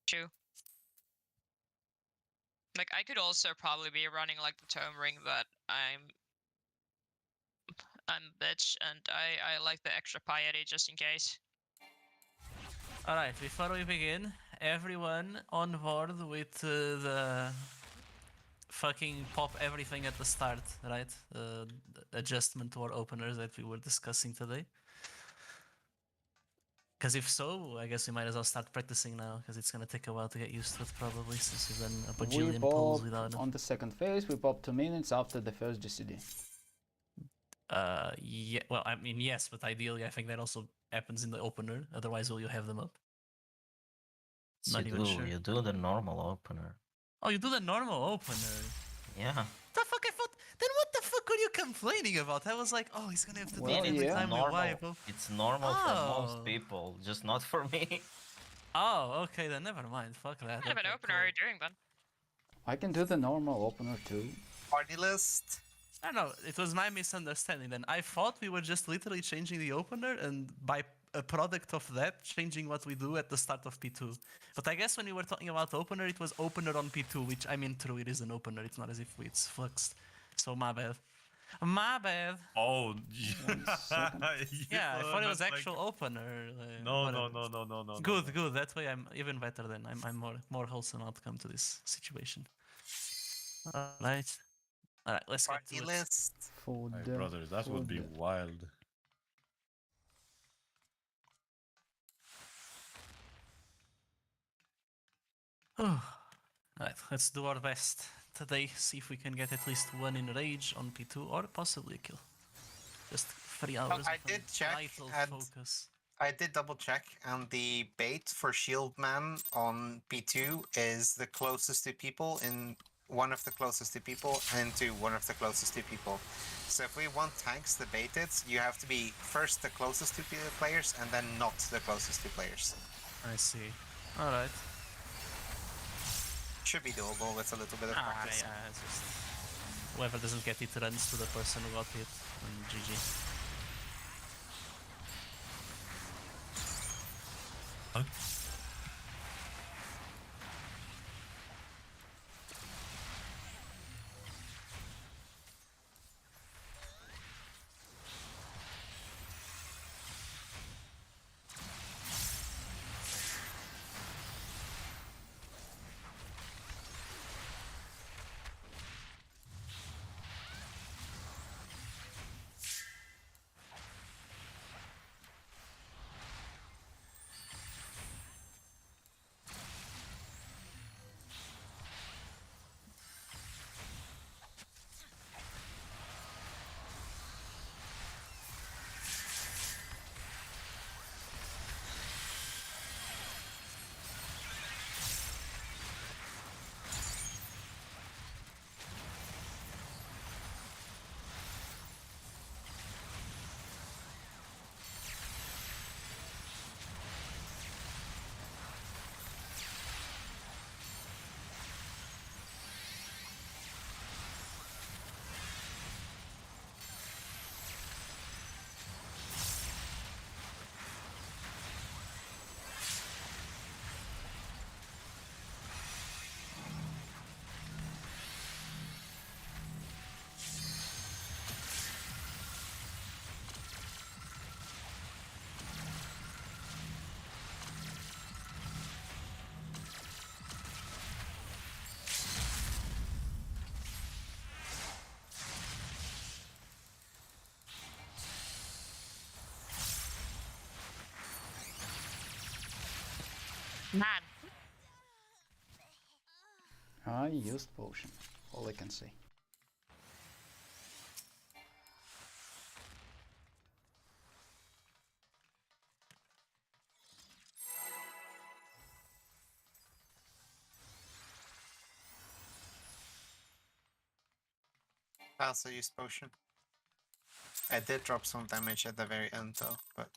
True. Like, I could also probably be running like the tome ring that I'm bitch, and I like the extra piety just in case. Alright, before we begin, everyone on board with the fucking pop everything at the start, right? The adjustment to our openers that we were discussing today. Because if so, I guess we might as well start practicing now, because it's going to take a while to get used to it probably, since we've done a We bajillion pulls pop without it. on the second phase. We pop 2 minutes after the first GCD. Yeah, well, I mean, yes, but ideally I think that also happens in the opener, otherwise will you have them up? So Not even sure. You do the normal opener. Oh, you do the normal opener? Yeah. The fuck, I thought, then what the fuck were you complaining about? I was like, oh, he's gonna have to do it every yeah. time we wipe. Oh. It's normal for most people, just not for me. Oh, okay, then never mind. Fuck that. What kind of an opener are you doing then? I can do the normal opener too. Party list. I don't know, it was my misunderstanding then. I thought we were just literally changing the opener and by a product of that, changing what we do at the start of P2. But I guess when we were talking about opener, it was opener on P2, which, I mean, true, it is an opener. It's not as if it's fluxed. So my bad. My bad. Oh, yeah, I thought it was actual opener. No. Good, good. That way I'm even better then. I'm more wholesome outcome to this situation. Alright. Alright, let's get to Party it. list. For My the, brothers, that for would be the- wild. Alright, let's do our best today. See if we can get at least one in rage on P2 or possibly a kill. Just 3 hours. I of did check vital and focus. I did double check, and the bait for Shield Man on P2 is the closest to people in one of the closest to people into one of the closest to people. So if we want tanks to bait it, you have to be first the closest to players and then not the closest to players. I see. Alright. Should be doable with a little bit of practice. Yeah, it's just whoever doesn't get it runs to the person who got hit, and GG. Huh? Man. I used potion. All I can say. I also used potion. I did drop some damage at the very end though, but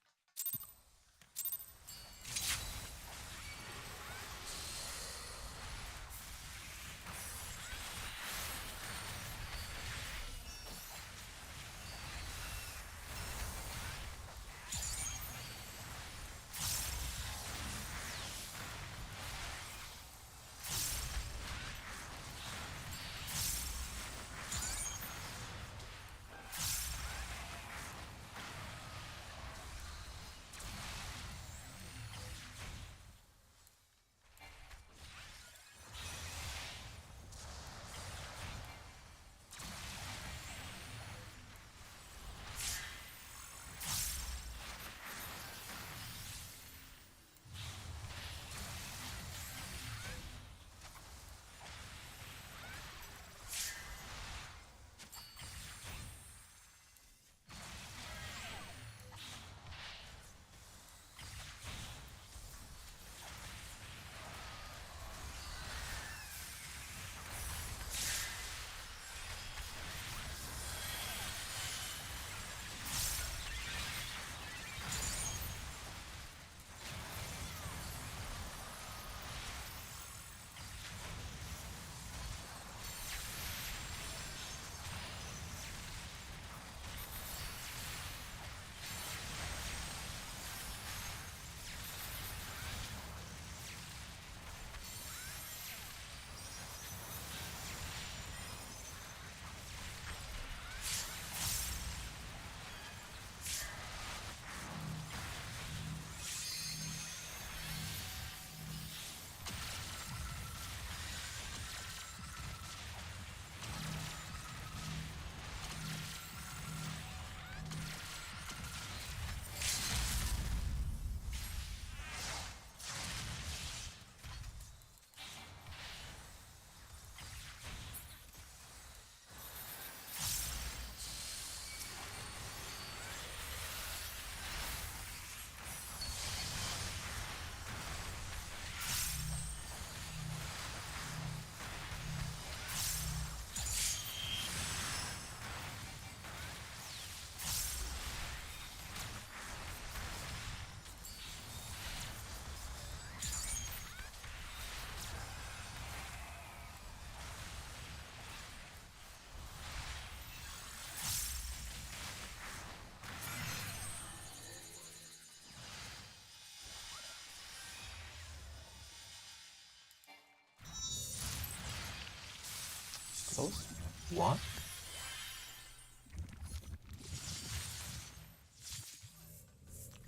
What?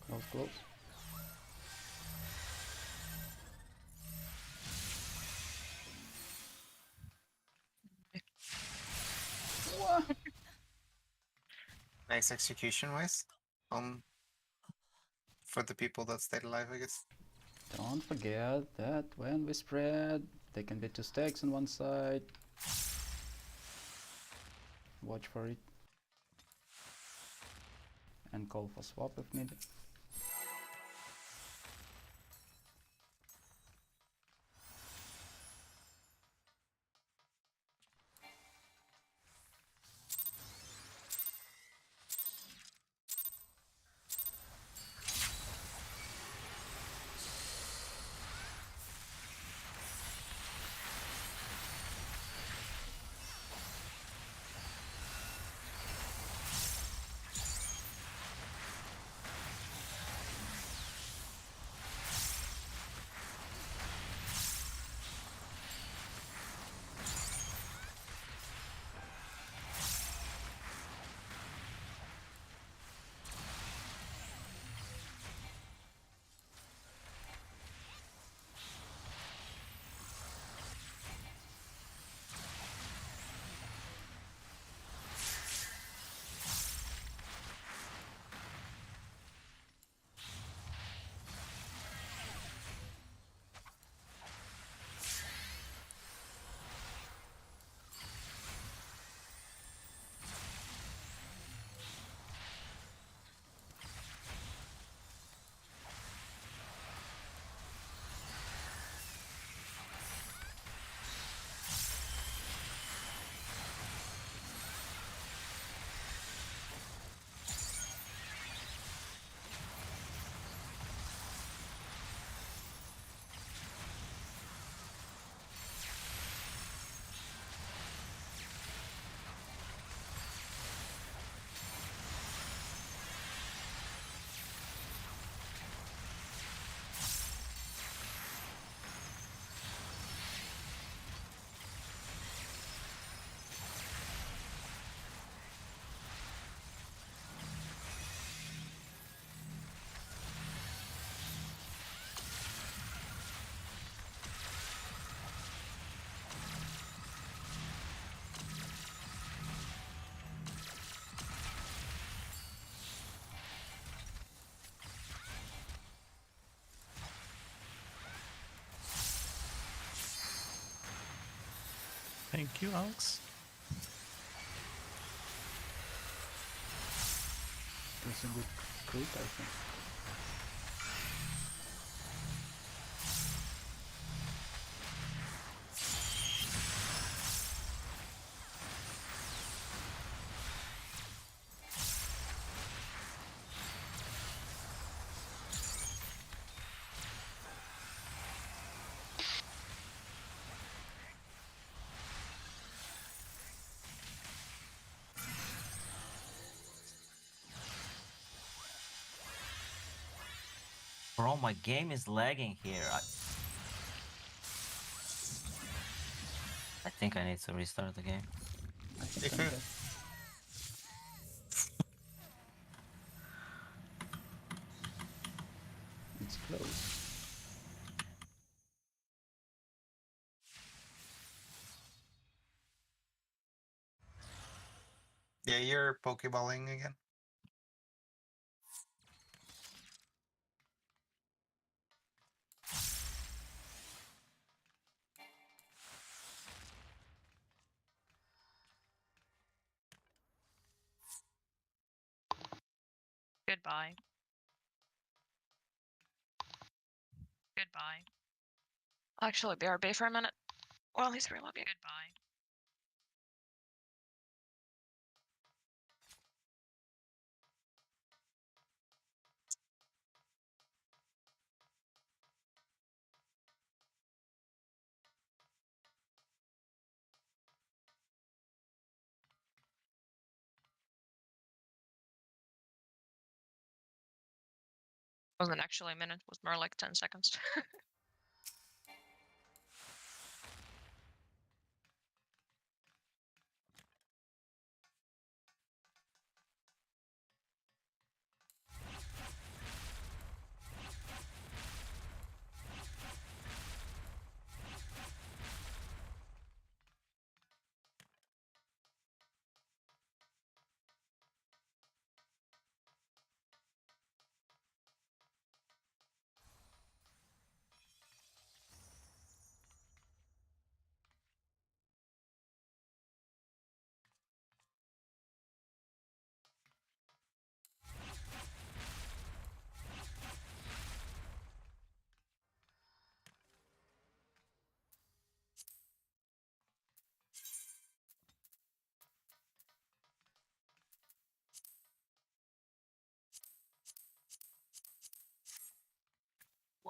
Close, close. What? Nice execution wise. For the people that stayed alive, I guess. Don't forget that when we spread, there can be 2 stacks on one side. Watch for it. And call for swap if needed. Thank you, Alex. That's a good crit, I think. Bro, my game is lagging here. I think I need to restart the game. I think If I'm you- dead. It's close. Yeah, you're pokeballing again. Goodbye. Goodbye. I'll actually BRB for a minute. Well, he's reloading. Goodbye. Wasn't actually a minute, was more like 10 seconds.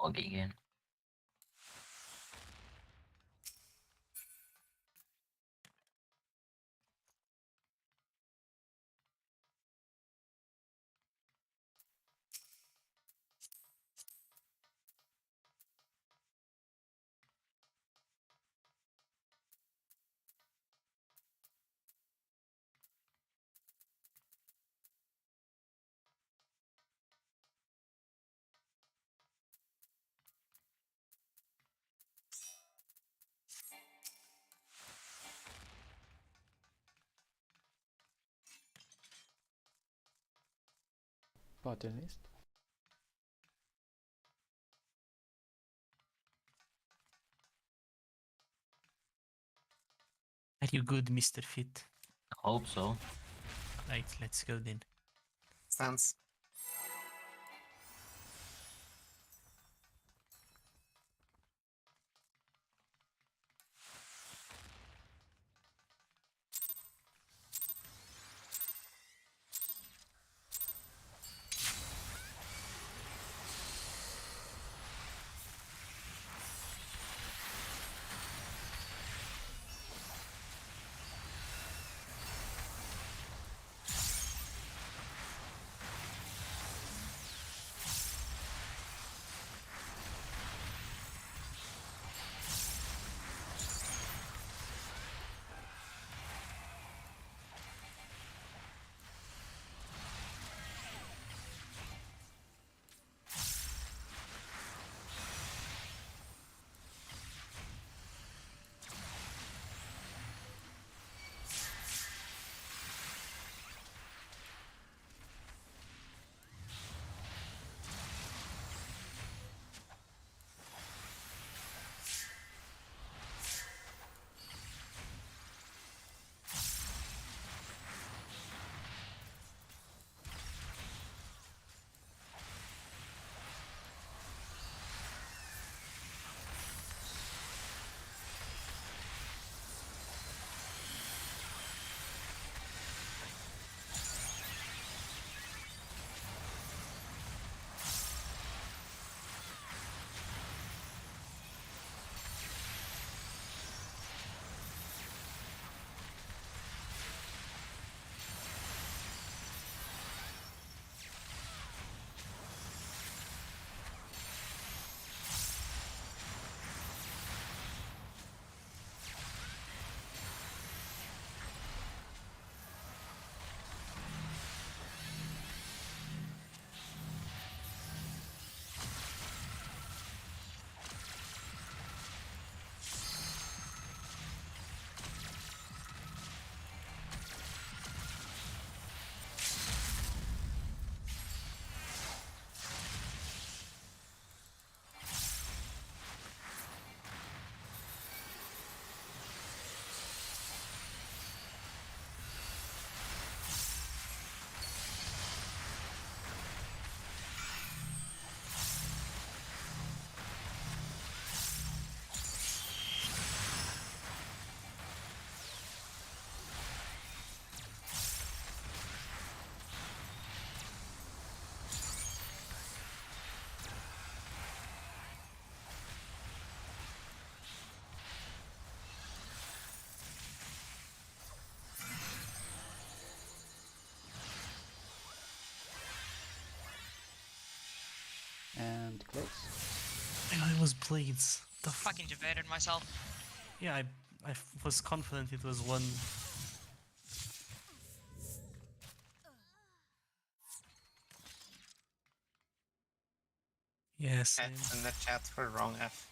Boggy again. Party list. Are you good, Mr. Fit? Hope so. Right, let's go then. Stands. And close. I was blades. The Fucking debated myself. Yeah, I was confident it was one. Yes. F in the chat for wrong F.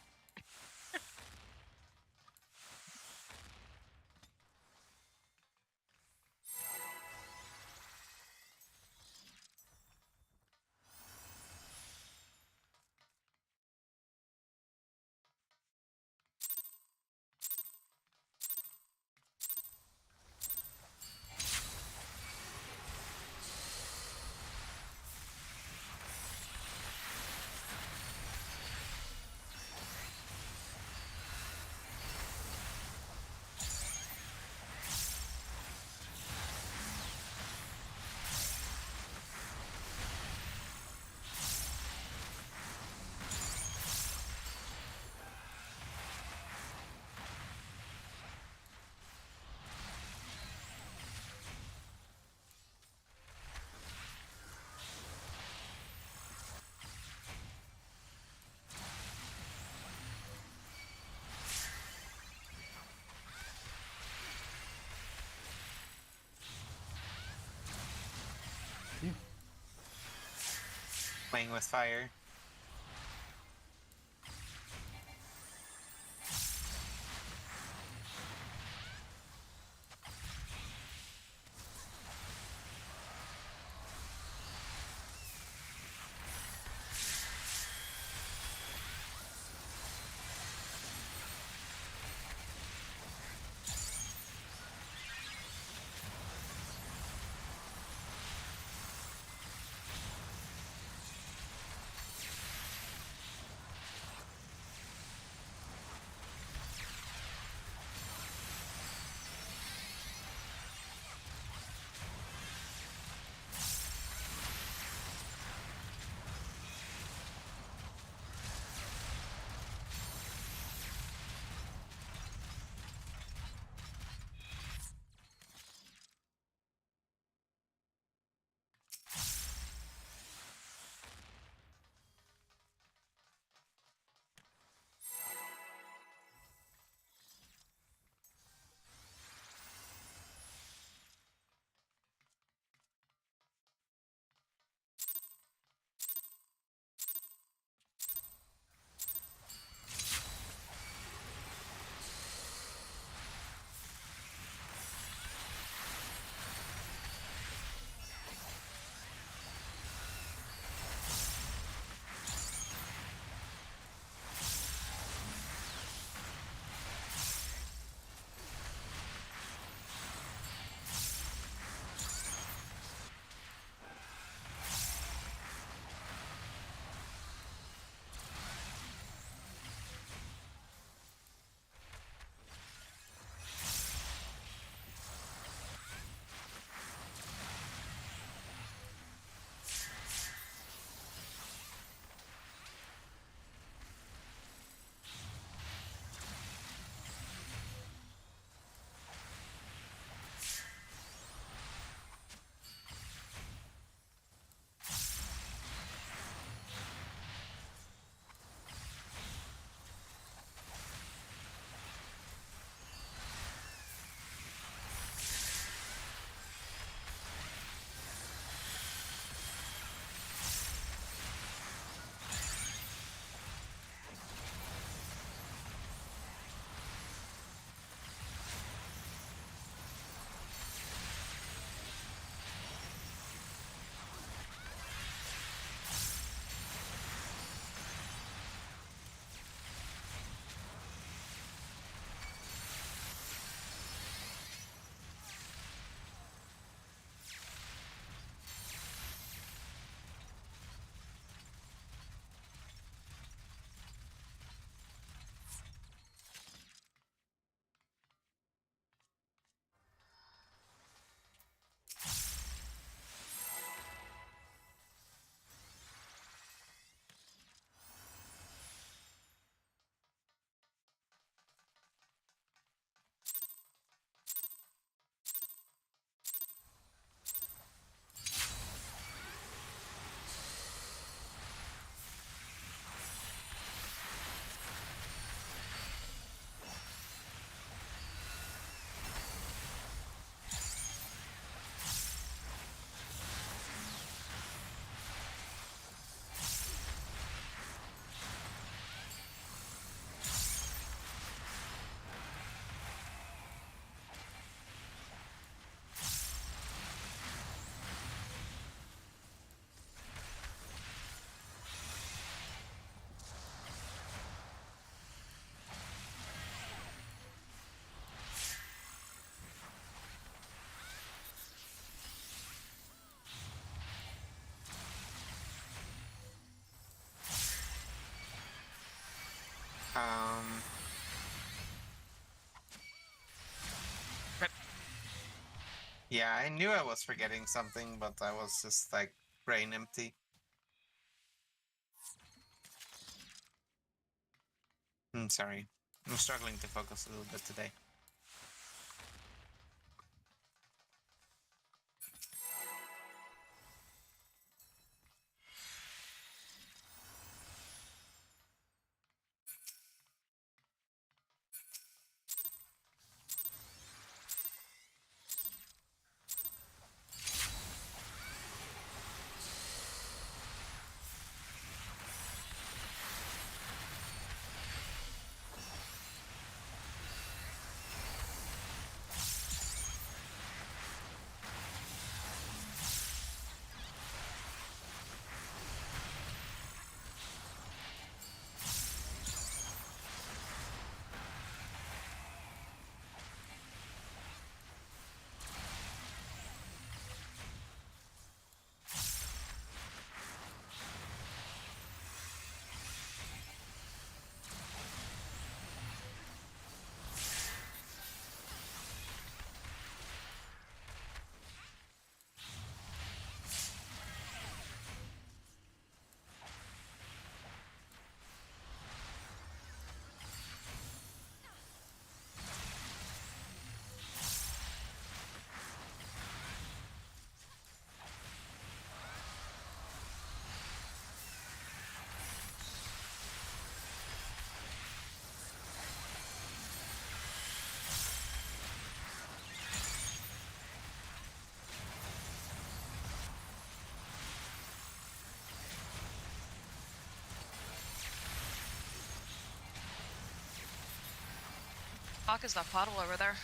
Playing with fire. Um, Rip. yeah, I knew I was forgetting something, but I was just like brain empty. I'm sorry. I'm struggling to focus a little bit today. fuck is that puddle over there?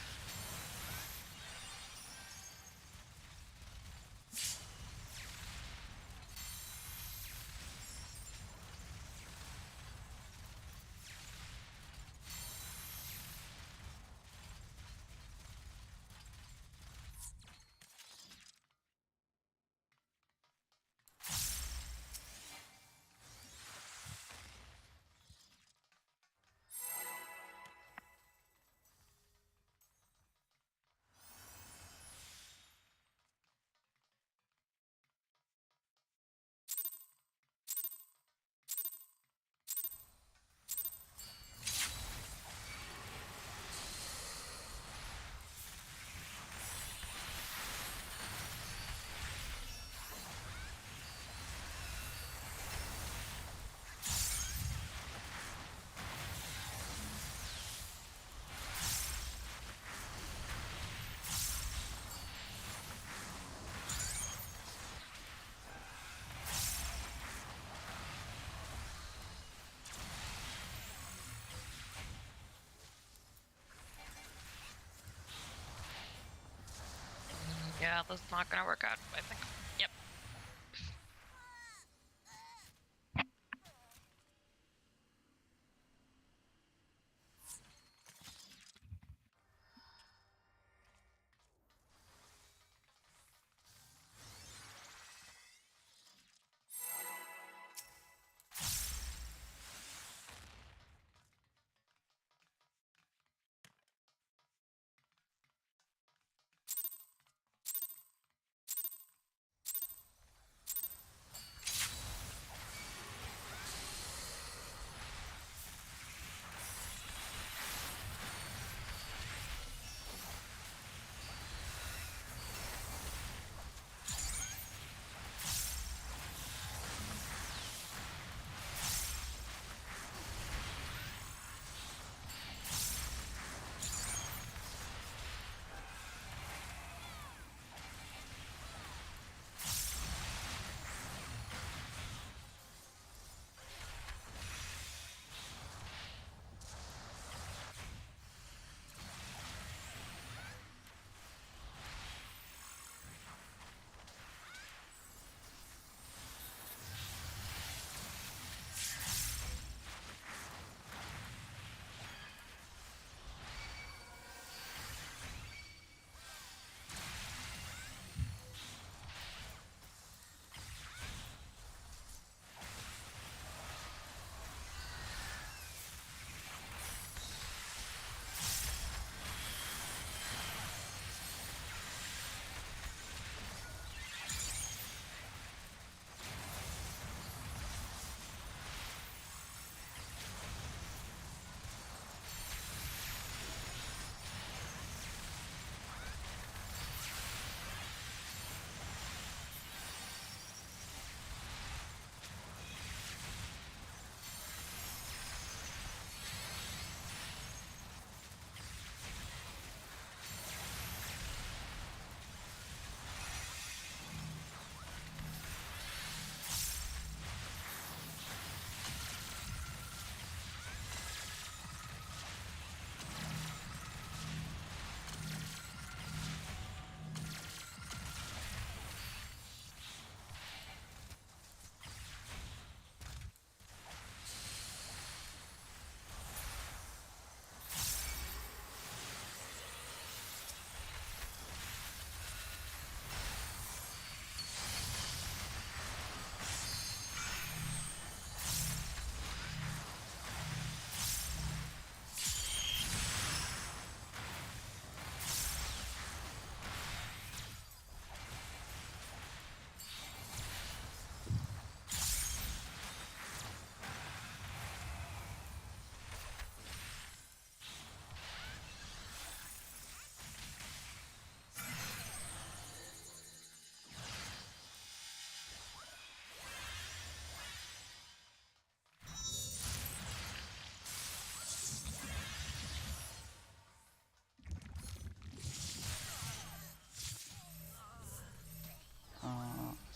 Yeah, this is not gonna work out, I think. Yep.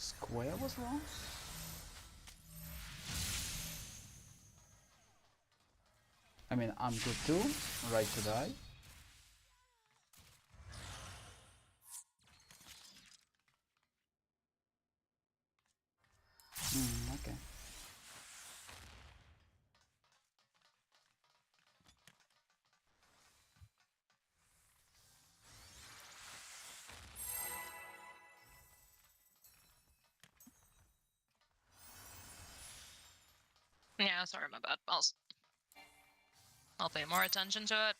Square was wrong? I mean, I'm good too, right to die. Yeah, sorry, my bad. I'll pay more attention to it.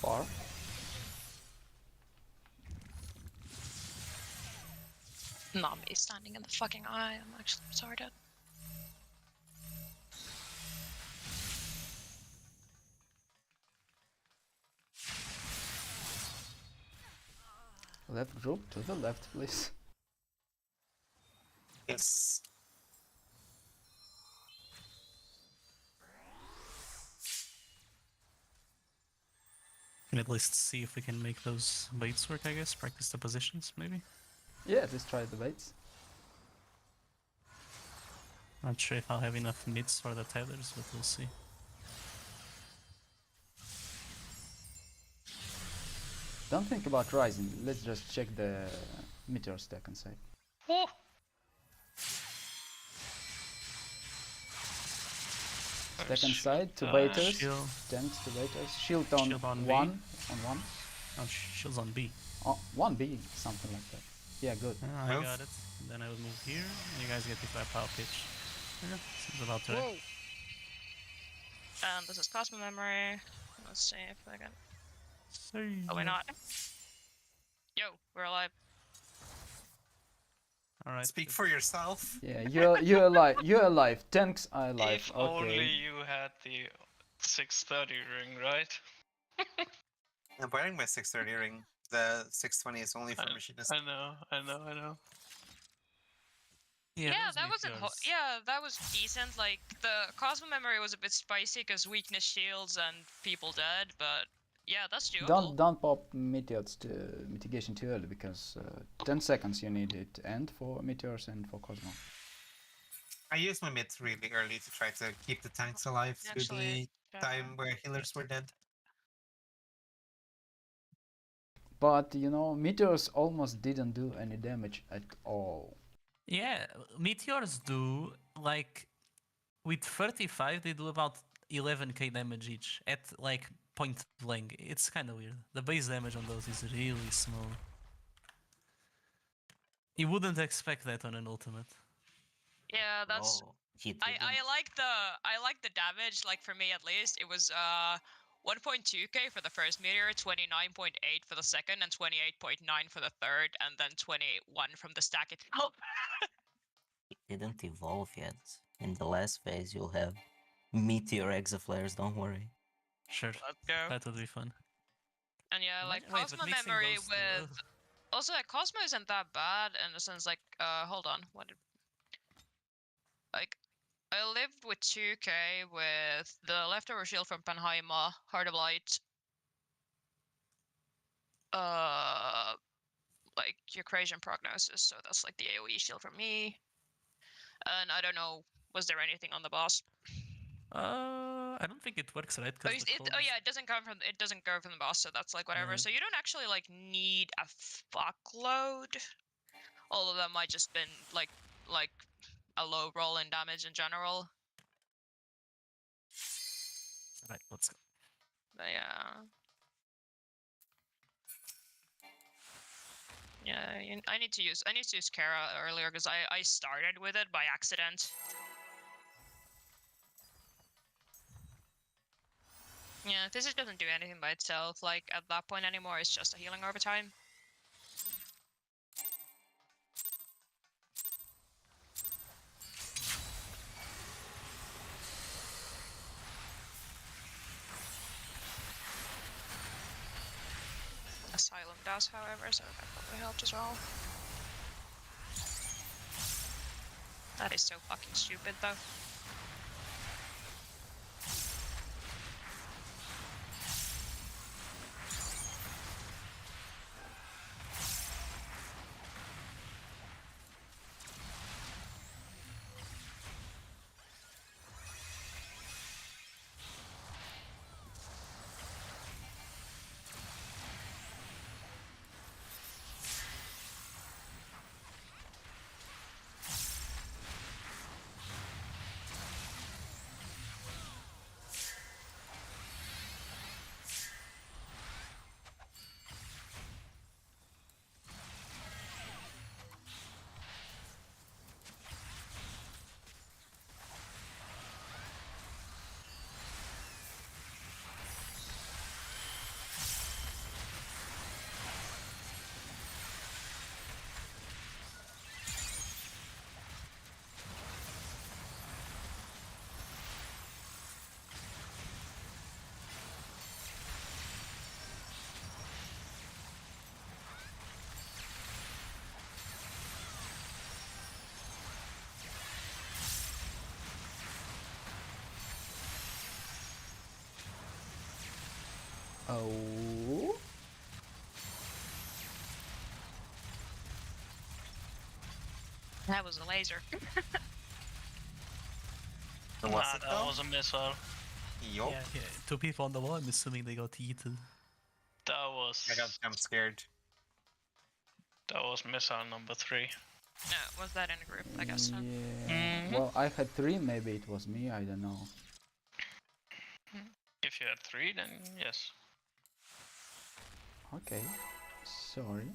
Far. Not me standing in the fucking eye. I'm actually retarded. Left group to the left, please. Yes. Can at least see if we can make those baits work, I guess. Practice the positions, maybe. Yeah, just try the baits. Not sure if I'll have enough mids for the tethers, but we'll see. Don't think about rising. Let's just check the meteor stack inside. Whoa! Stack inside, two baiters, Shield, tanks, two baiters. Shield on, Shield on B. one, on one. shield's on B. Oh, 1B, something like that. Yeah, good. I Move. got it. Then I will move here, and you guys get hit by a power pitch. Yeah, seems about right. Whoa! And this is Cosmo Memory. Let's see if I can. Oh, we're not. Yo, we're alive. Alright. Speak for yourself. Yeah, you're alive. You're alive. Tanks are alive. If Okay. only you had the 630 ring, right? I'm wearing my 630 ring. The 620 is only for machinists. I know. Yeah, those that wasn't. meteors. Yeah, that was decent. Like the Cosmo Memory was a bit spicy because weakness shields and people dead, but yeah, that's doable. Don't pop meteors to mitigation too early because 10 seconds you need it to end for meteors and for Cosmo. I used my mids really early to try to keep the tanks alive through Actually, the time where healers were dead. But you know, meteors almost didn't do any damage at all. Yeah, meteors do like with 35 they do about 11k damage each at like point blank. It's kind of weird. The base damage on those is really small. You wouldn't expect that on an ultimate. Yeah, that's. Oh, he I didn't. like the damage. Like for me at least, it was 1.2k for the first meteor, 29.8 for the second, and 28.9 for the third, and then 21 from the stack itself. It didn't evolve yet. In the last phase, you'll have meteor exaflares. Don't worry. Sure, Let's go. that would be fun. And yeah, like Imagine- wait, but Cosmo mixing memory those two, with. ugh. Also, like, Cosmo isn't that bad in the sense like hold on, what did like I lived with 2k with the leftover shield from Panheima, Heart of Light, like Eucrasian Prognosis, so that's like the AoE shield for me. And I don't know, was there anything on the boss? I don't think it works right Oh, because yeah, it doesn't go from the boss, so that's like whatever. Yeah. So you don't actually like need a fuckload. All of them might just been like a low roll in damage in general. Right, let's go. But yeah. Yeah, I need to use Kara earlier because I started with it by accident. Yeah, this doesn't do anything by itself. Like at that point anymore, it's just a healing over time. Asylum does, however, so that probably helped as well. That is so fucking stupid, though. Oh. That was a laser. Was Nah, it that though? was a missile. Yup. Yeah, two people on the wall. I'm assuming they got eaten. That was I got jump scared. missile number 3. No, was that in a group? I guess so. Yeah. Well, I had 3. Maybe it was me. I don't know. If you had 3, then yes. Okay. Sorry.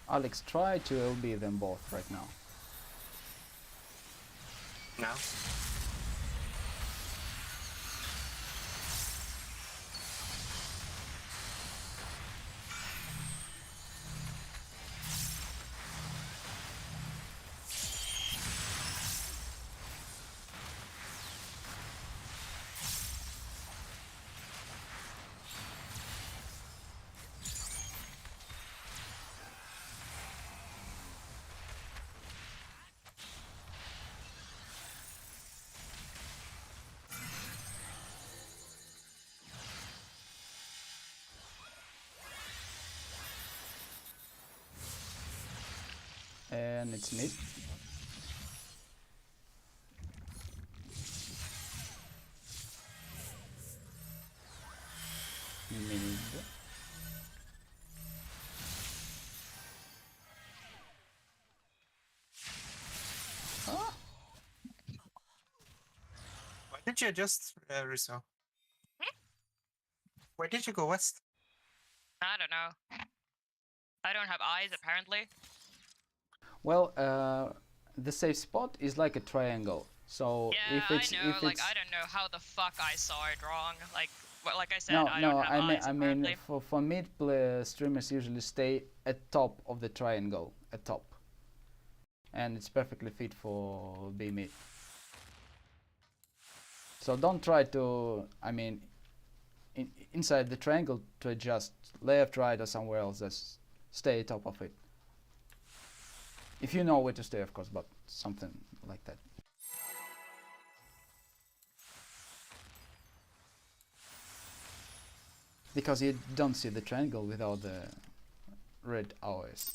Alex, try to LB them both right now. No? And it's mid. Mid. Ah, Why did you adjust, Russo? Where did you go west? I don't know. I don't have eyes apparently. well, the safe spot is like a triangle. So Yeah, if it's I know. if Like it's I don't know how the fuck I saw it wrong. Like, well, like I said, no I no don't have eyes I apparently. mean for mid streamers usually stay at top of the triangle at top, and it's perfectly fit for B mid. So don't try to, I mean, inside the triangle to adjust left, right, or somewhere else. Just stay top of it. If you know where to stay, of course, but something like that. Because you don't see the triangle without the red hours.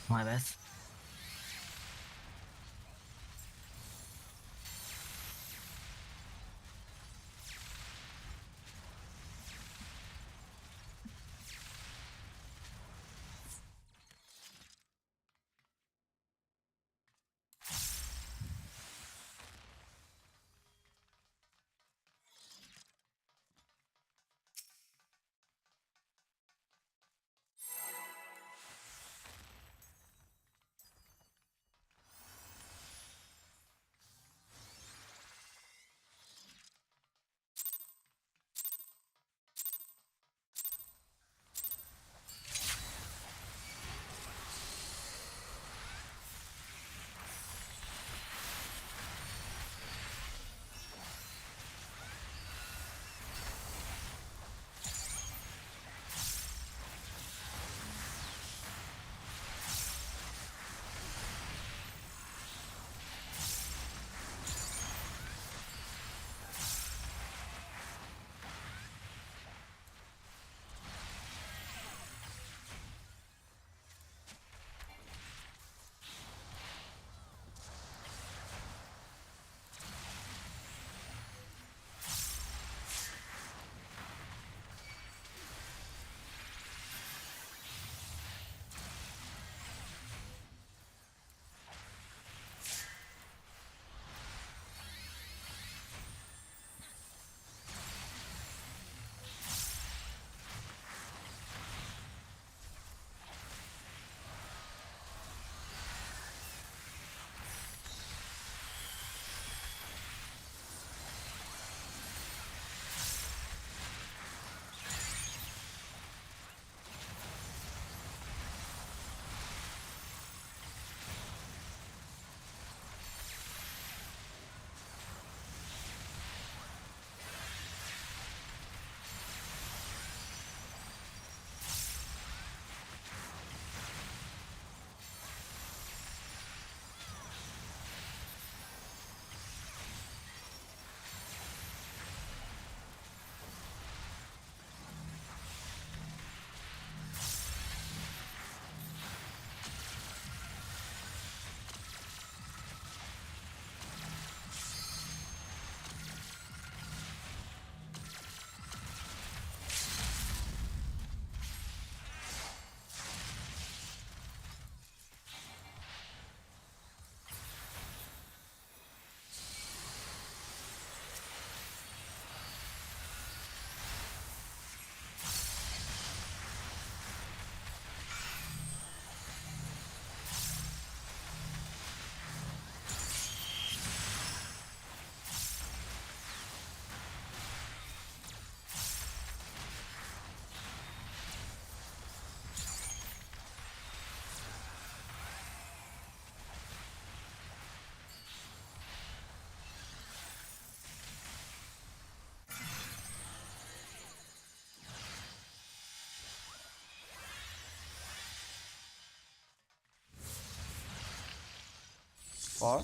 My bad. Far.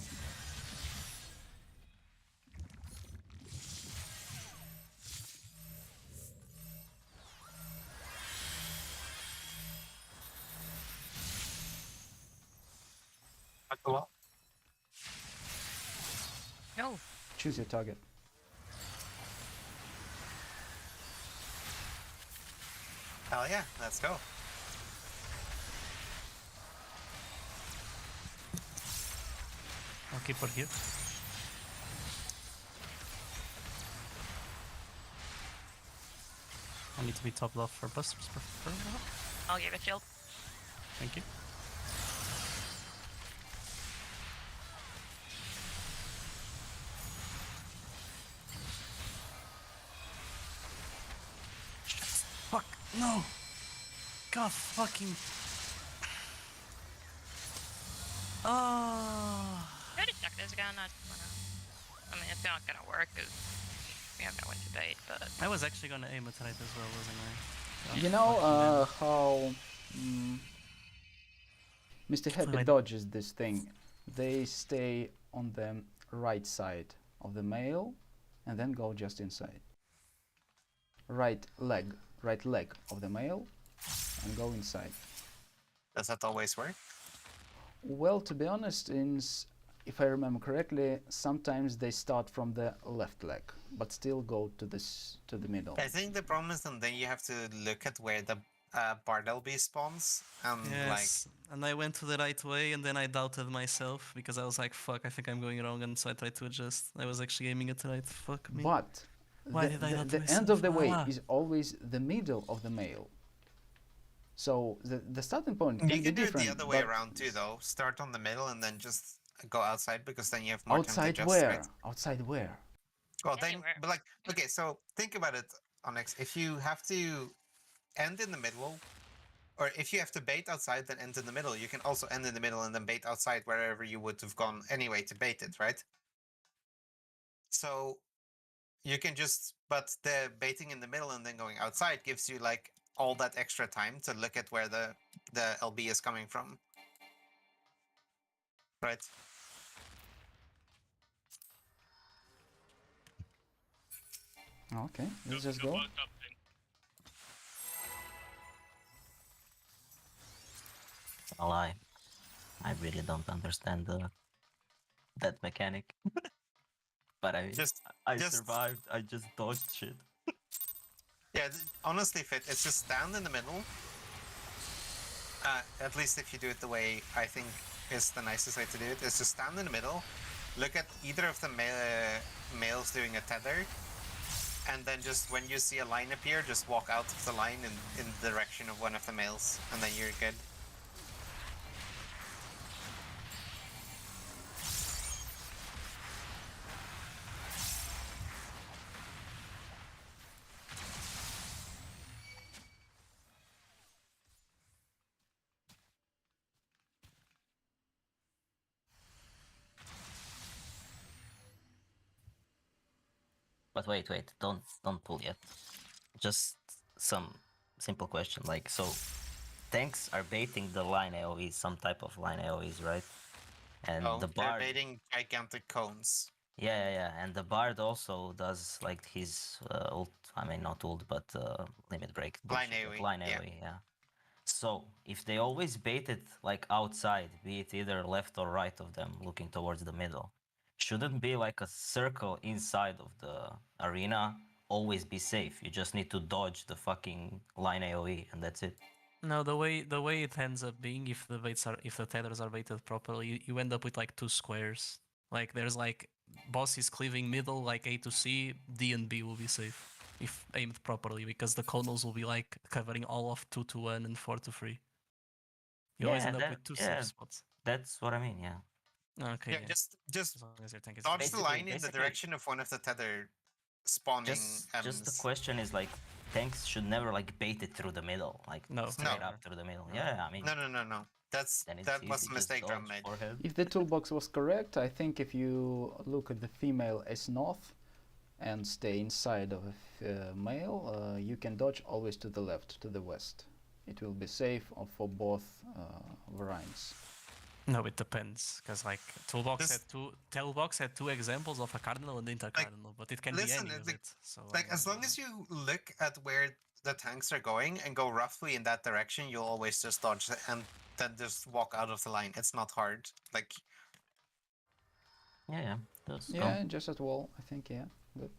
Like a lot. No. Choose your target. Hell yeah, let's go. I'll keep her here. I need to be topped off for busters. I'll give it shield. Thank you. Fuck, no! God fucking... Oh. Try to check this again. I mean, it's not gonna work because we have no to bait, but I was actually gonna aim it right as well, wasn't I? Oh, You know fucking how Mr. Happy Right. dodges this thing. They stay on the right side of the male and then go just inside. Right leg of the male and go inside. Does that always work? Well, to be honest, if I remember correctly, sometimes they start from the left leg, but still go to the middle. I think the problem is then you have to look at where the Bartleby spawns and Yes, and I went to the right way, and then I doubted myself because I was like, "Fuck, I think I'm going wrong," and so I tried to adjust. I was actually aiming it right. Fuck me. But Why did I doubt the end myself? of the way Ah. is always the middle of the male. So the starting point like can you be can do it different. the other way but around too, though. Start on the middle and then just go outside because then you have more time Outside to adjust. where? Right? Outside where? Well, then, Anywhere. but like, okay, so think about it, Onyx. If you have to end in the middle, or if you have to bait outside, then end in the middle. You can also end in the middle and then bait outside wherever you would have gone anyway to bait it, right? So you can just, but the baiting in the middle and then going outside gives you like all that extra time to look at where the LB is coming from, right? Okay, let's just go. I'll lie. I really don't understand that mechanic. But I Just just- survived. I just dodged shit. Yeah, honestly, Fit, it's just stand in the middle. At least if you do it the way I think is the nicest way to do it, is just stand in the middle, look at either of the males doing a tether, and then just when you see a line appear, just walk out of the line in the direction of one of the males, and then you're good. But wait, don't pull yet. Just some simple question. Like, so tanks are baiting the line AoEs, some type of line AoEs, right? And Oh, the they're bard, baiting gigantic cones. yeah, and the bard also does like his ult. I mean, not ult, but limit break. Line bullshit, AoE, Line yeah. AoE, yeah. So if they always bait it like outside, be it either left or right of them, looking towards the middle, shouldn't be like a circle inside of the arena always be safe. You just need to dodge the fucking line AoE and that's it. No, the way it ends up being, if the tethers are baited properly, you end up with like two squares. Like there's like boss is cleaving middle, like A to C, D and B will be safe if aimed properly, because the conals will be like covering all of 2 to 1 and 4 to 3. You always Yeah, end up with two safe yeah, spots. that's what I mean. Yeah. Okay, Yeah, yeah. just As long as your tank is dodge fine. the line in the basically- direction of one of the tether spawning. Just the question is like tanks should never like bait it through the middle, like No. straight No. up through the middle. No. Yeah, I mean, No. then it's That easy, was a just mistake Drum dodge, made. forehead. If the toolbox was correct, I think if you look at the female as north and stay inside of male, you can dodge always to the left, to the west. It will be safe for both variants. No, it depends, because like This- Tailbox had two examples of a cardinal and intercardinal, but it can listen, be any of like- it. So Like, as long as you look at where the tanks are going and go roughly in that direction, you'll always just dodge it and then just walk out of the line. It's not hard. Like, Yeah, yeah. Just Yeah, go. just at wall, I think, yeah. But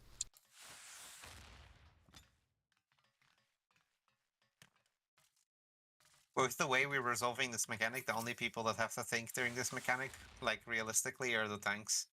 with the way we're resolving this mechanic, the only people that have to think during this mechanic, like, realistically, are the tanks.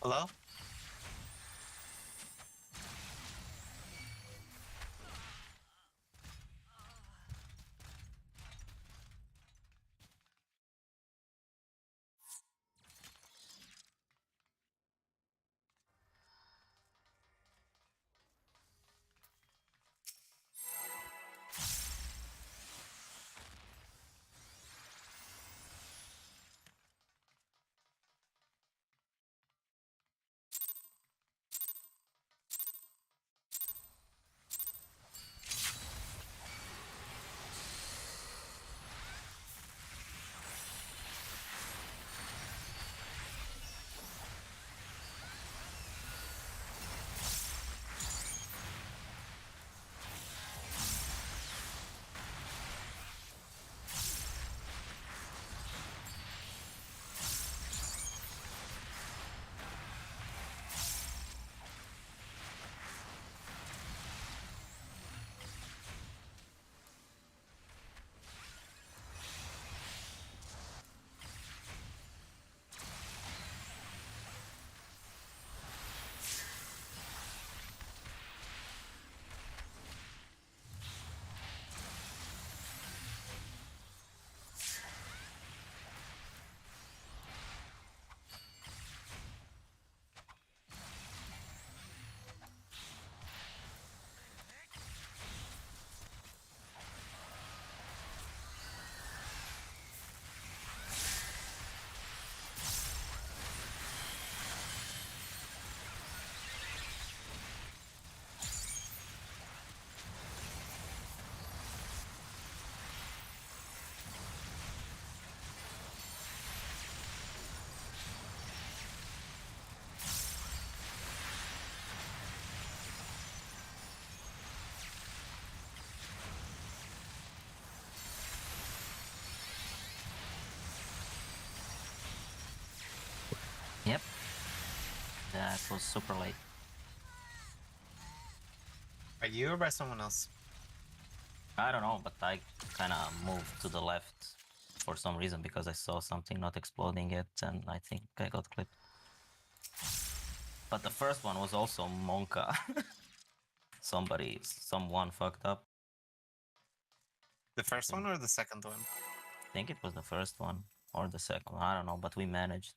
Hello? Yep. That was super late. By you or by someone else? I don't know, but I kind of moved to the left for some reason because I saw something not exploding yet, and I think I got clipped. But the first one was also Monka. Someone fucked up. The first one or the second one? I think it was the first one or the second one. I don't know, but we managed.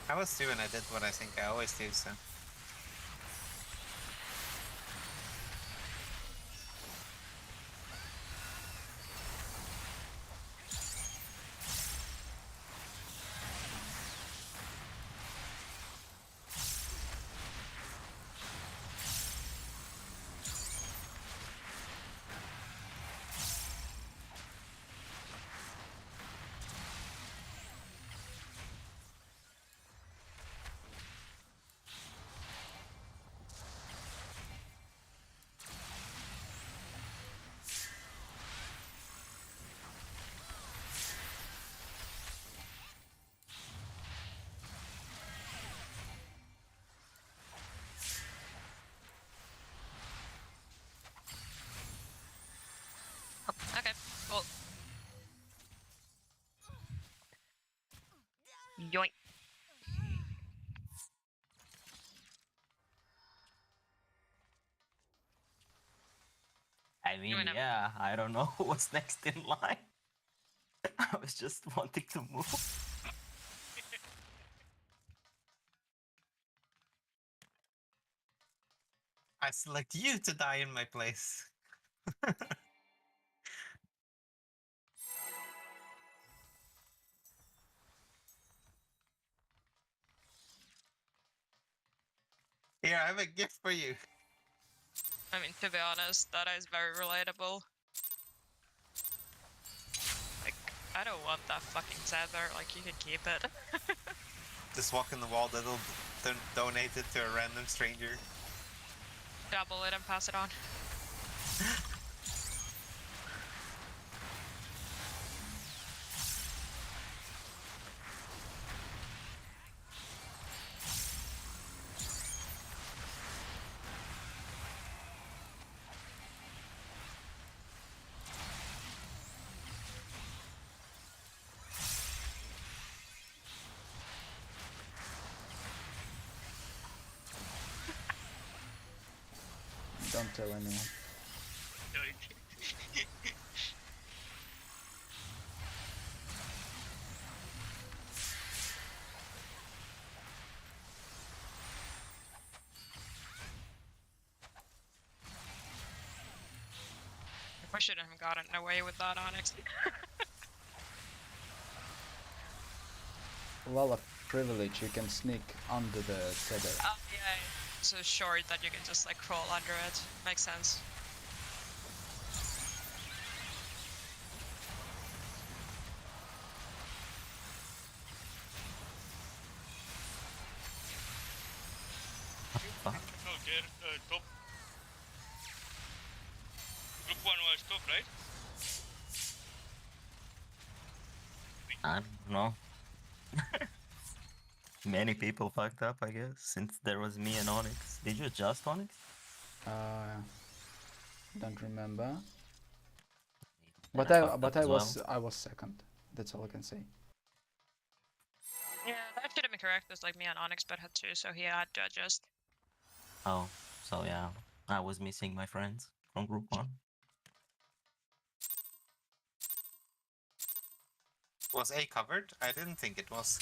I was too, and I did what I think I always do, so. I mean, never- yeah, I don't know what's next in line. I was just wanting to move. I select you to die in my place. Here, I have a gift for you. I mean, to be honest, that is very relatable. Like, I don't want that fucking tether. Like, you can keep it. Just walk in the wall, that'll donate it to a random stranger. Double it and pass it on. Don't tell anyone. I shouldn't have gotten away with that, Onyx. Well, of privilege, you can sneak under the tether. Oh, yeah. So short that you can just, like, crawl under it. Makes sense. Fuck. No, there, top. Group 1 was top, right? I don't know. Many people fucked up, I guess, since there was me and Onyx. Did you adjust Onyx? Don't remember. Then But fucked up I as I was second. That's all I can say. Yeah, that should have been correct. It's like me and Onyx, but had two, so he had to adjust. Oh, so yeah, I was missing my friends from group 1. Was A covered? I didn't think it was.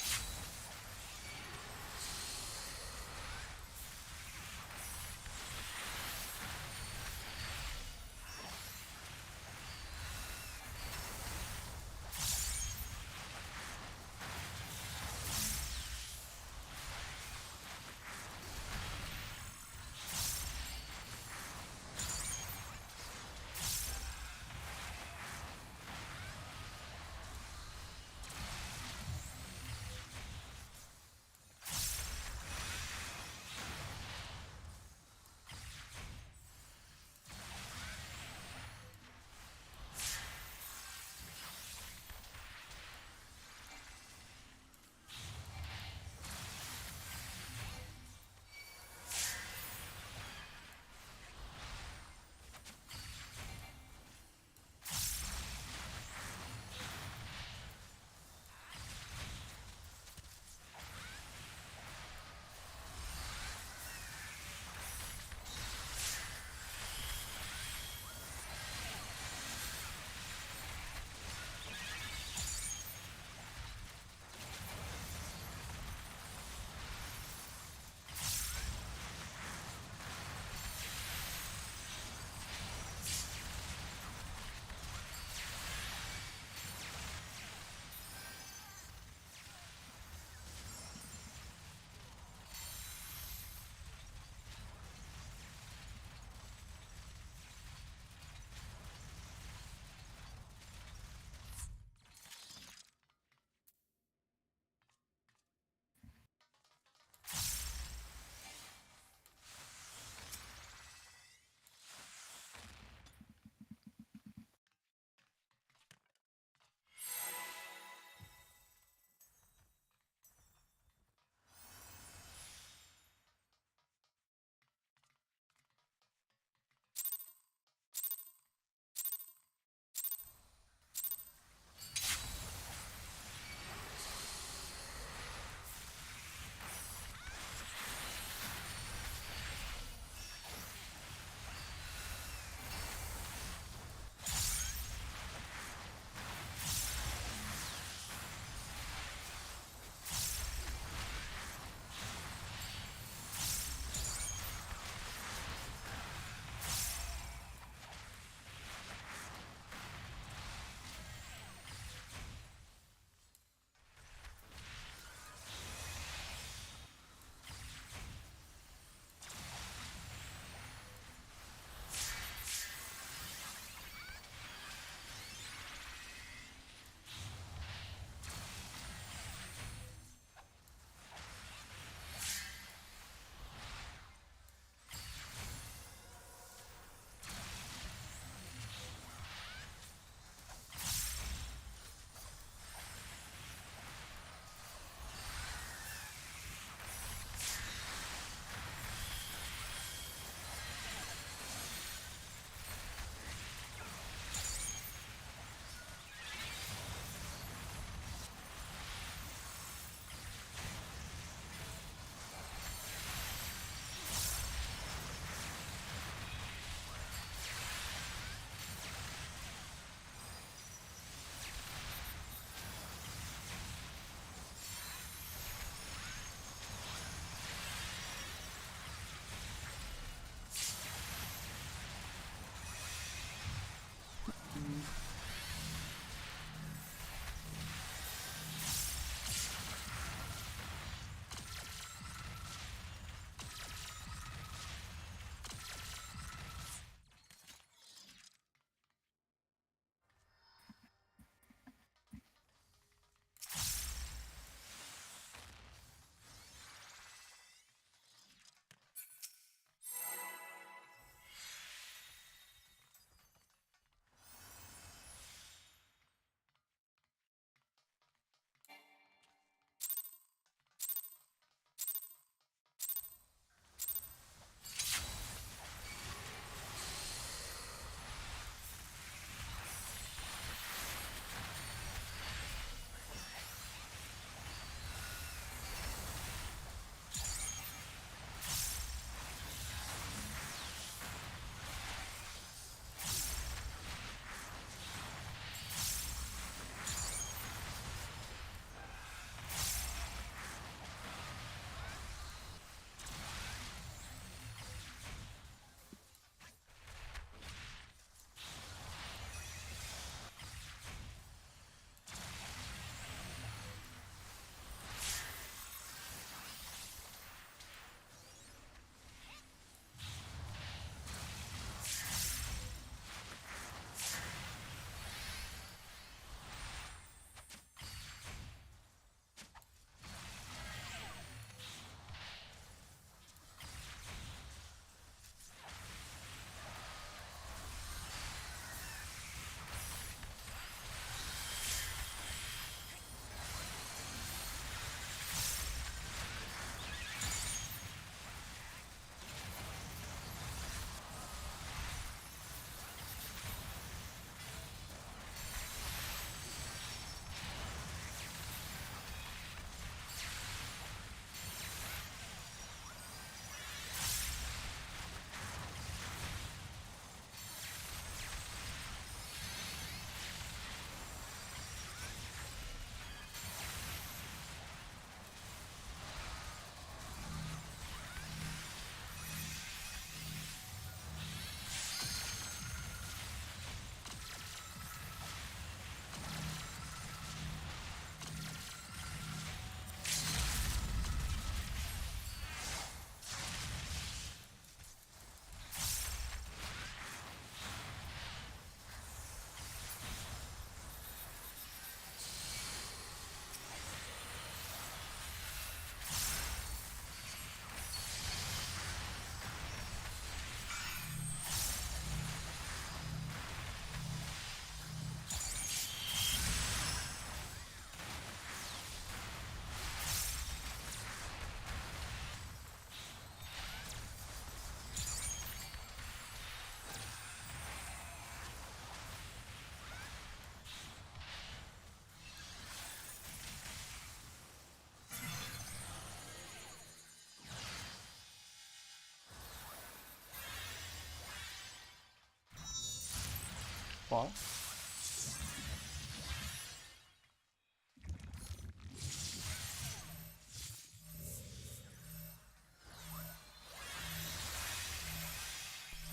How?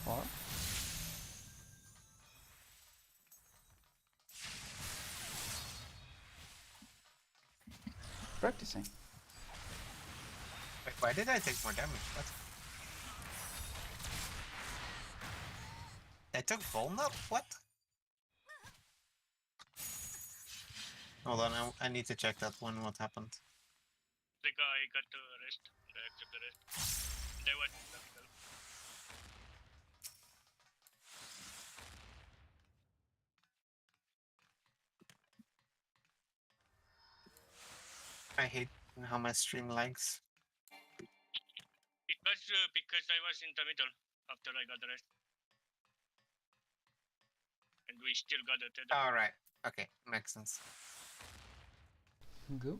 Far? Practicing. Wait, why did I take more damage? What? I took vulner? What? Hold on, I need to check that one. What happened? The guy got to rest. The exit the rest. They was in the middle. I hate how my stream lags. It was because I was in the middle after I got the rest. And we still got the tether. Alright. Okay, makes sense. Go.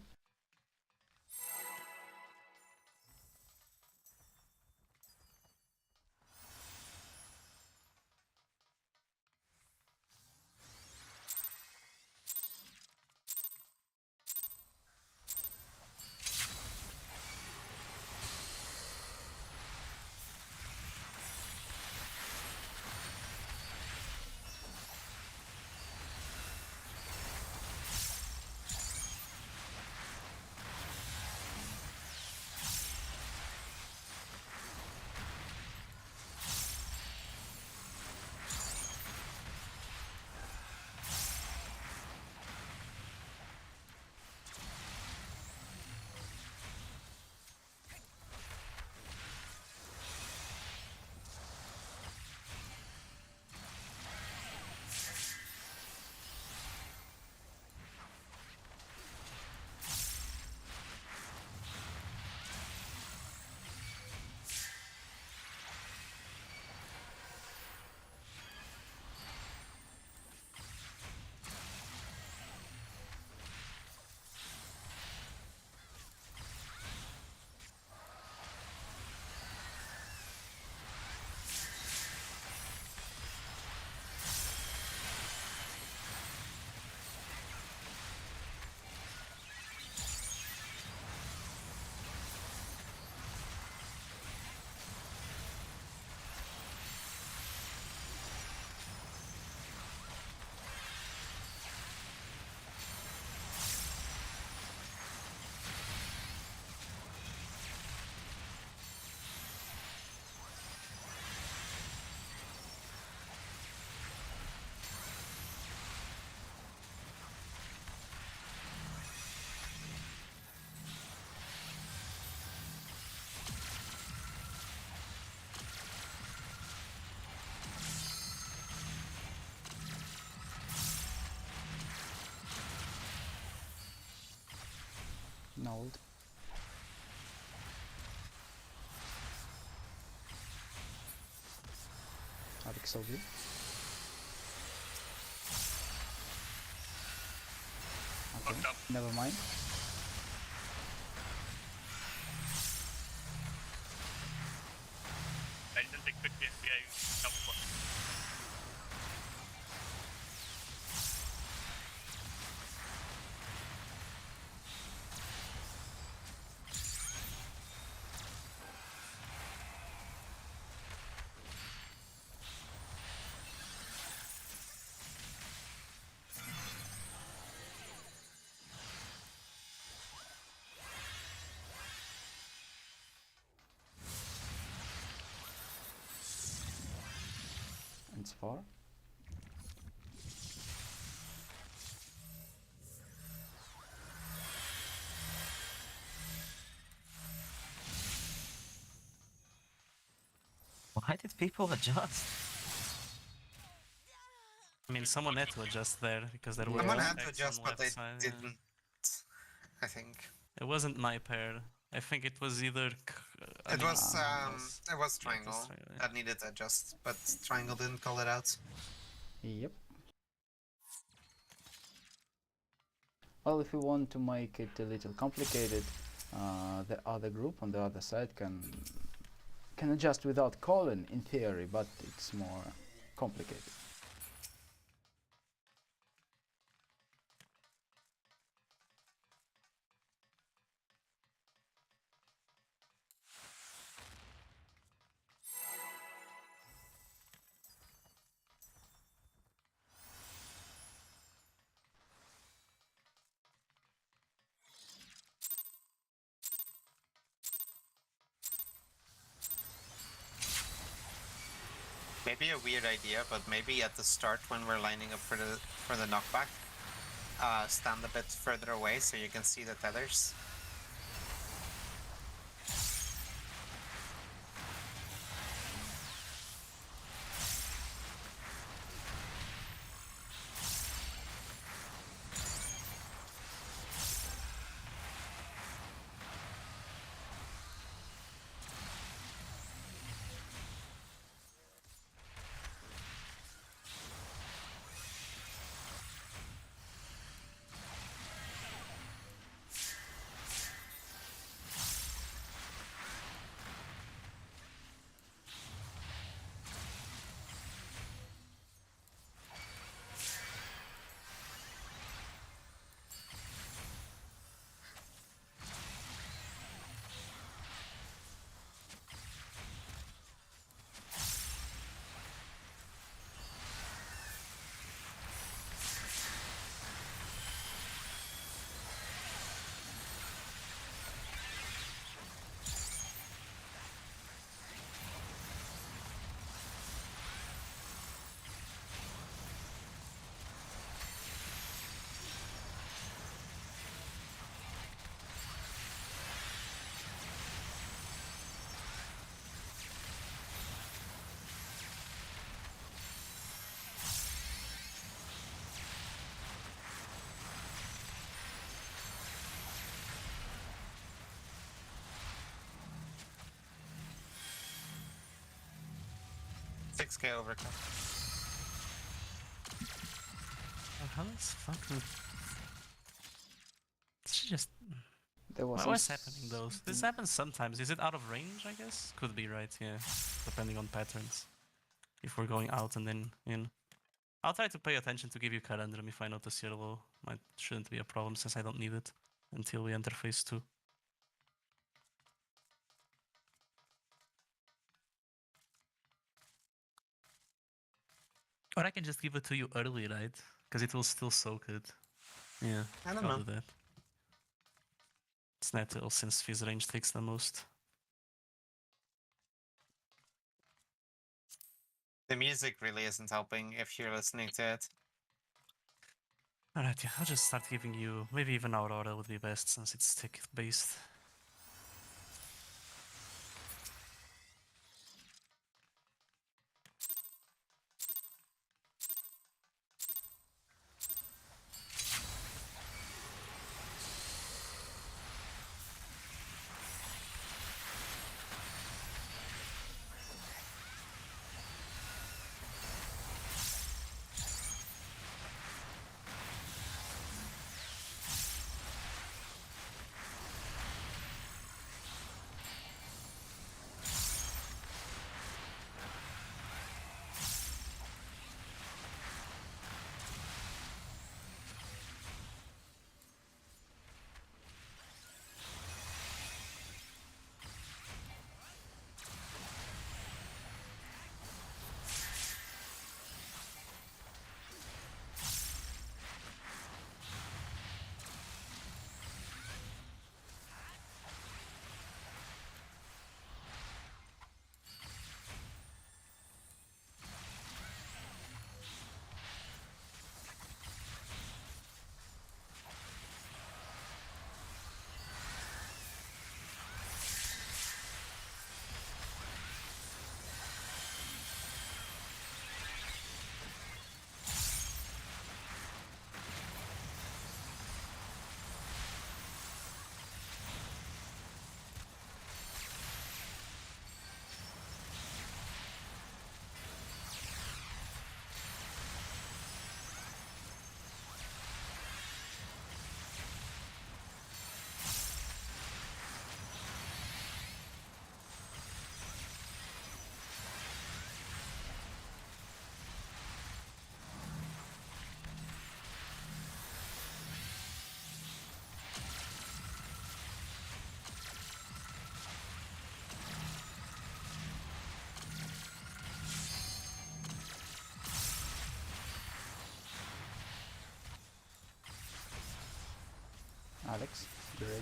Nulled. XiV. Okay, Fucked up. never mind. I didn't expect the FBI to come for. It's far. Why did people adjust? I mean, someone had to adjust there because there were Someone Yeah. had to attacks on adjust, but left they side, yeah. didn't. I think It wasn't my pair. I think it was either. it was yes. it was Yeah, it was triangle triangle, yeah. that needed to adjust, but triangle didn't call it out. Yep. Well, if we want to make it a little complicated, the other group on the other side can adjust without calling in theory, but it's more complicated. Maybe a weird idea, but maybe at the start when we're lining up for the knockback, stand a bit further away so you can see the tethers. $6K overkill. How is fucking... She just... There was What's some happening though? This happens sometimes. Is it out of range, I guess? Could be, right, yeah. Depending on patterns. If we're going out and then in. I'll try to pay attention to give you Carandrum if I notice you're low. Might shouldn't be a problem since I don't need it until we enter phase 2. Or I can just give it to you early, right? Because it will still soak it. Yeah, I don't I'll know. do that. It's natural since Fizz range takes the most. The music really isn't helping if you're listening to it. Alright, yeah, I'll just start giving you... Maybe even Aurora would be best since it's tick-based. Alex, you ready?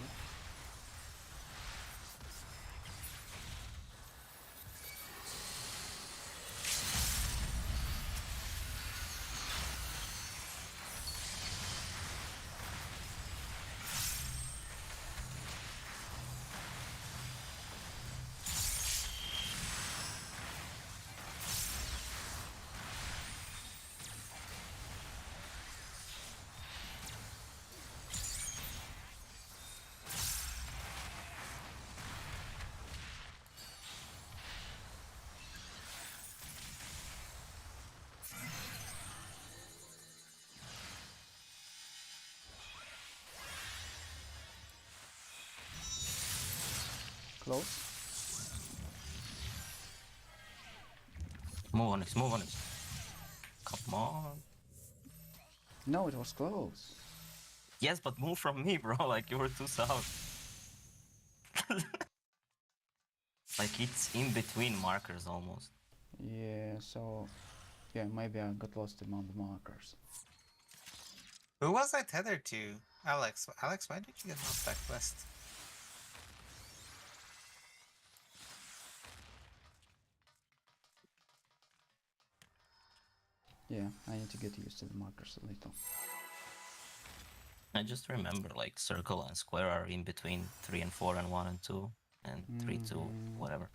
close. Move on it, move on it. Come on. No, it was close. Yes, but move from me, bro. Like, you were too south. Like, it's in between markers almost. Yeah, so... Yeah, maybe I got lost among the markers. Who was I tethered to? Alex. Alex, why did you get knocked back west? Yeah, I need to get used to the markers a little. I just remember, like, circle and square are in between 3 and 4 and 1 and 2 and 3, 2, whatever.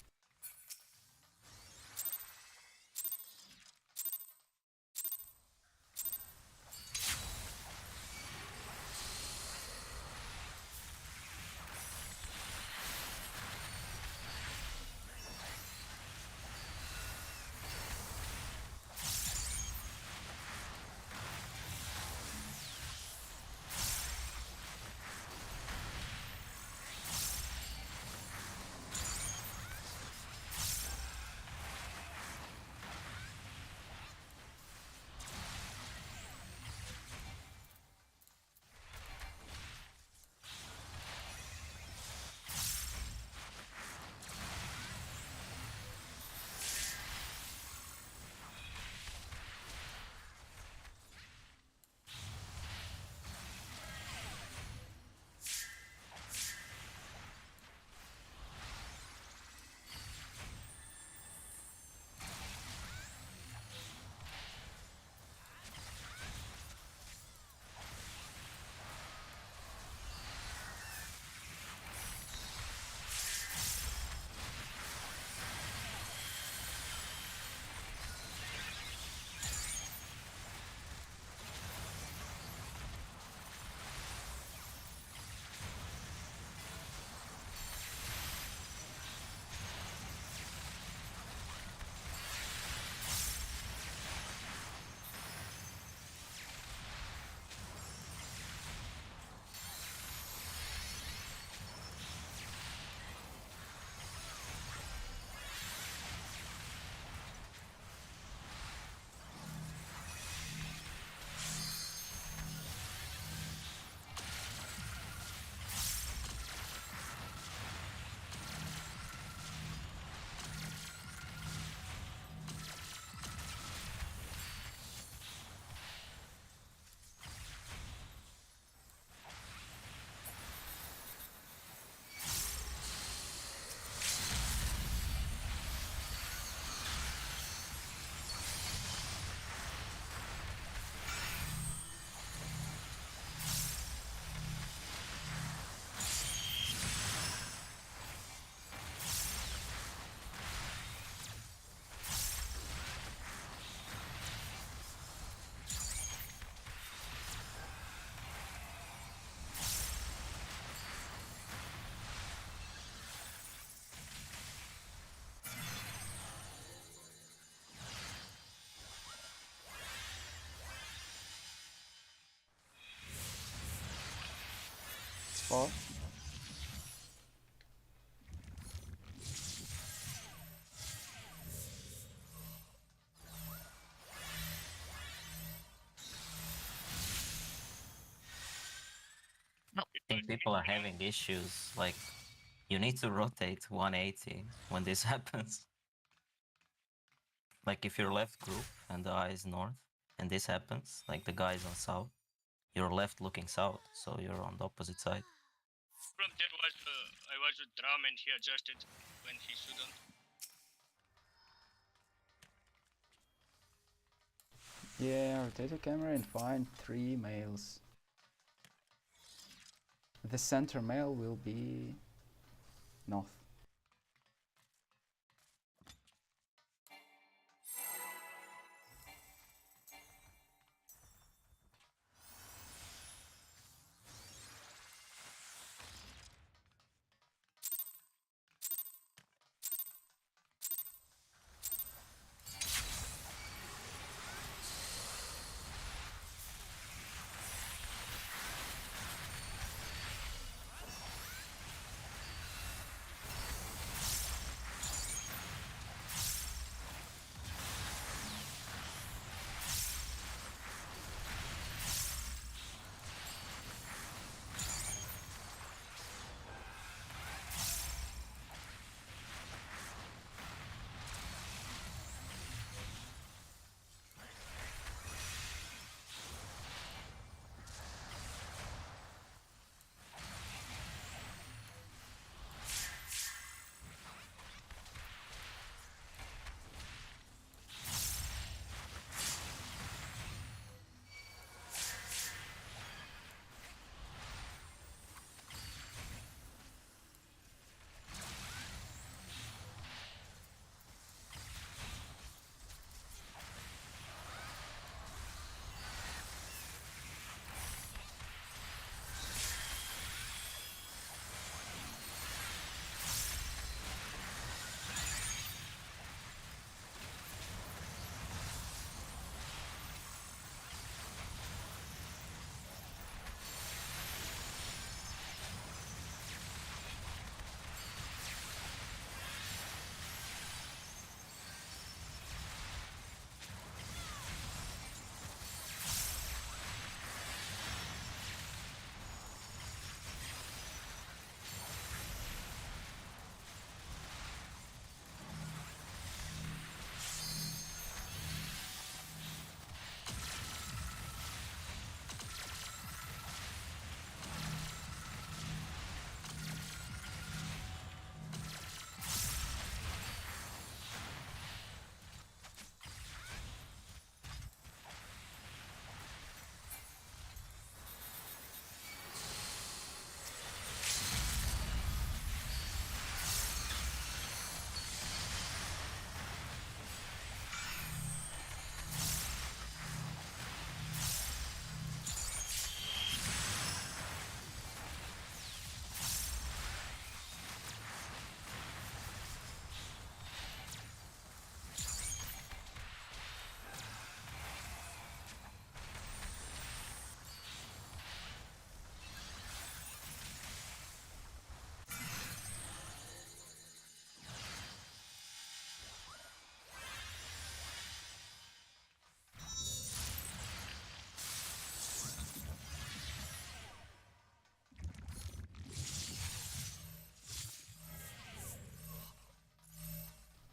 Spot. I think people are having issues. Like, you need to rotate 180 when this happens. Like, if you're left group and the eye is north and this happens, like the guy is on south, you're left looking south, so you're on the opposite side. From there was I was with Drum and he adjusted when he shouldn't. Yeah, rotate the camera and find 3 males. The center male will be north.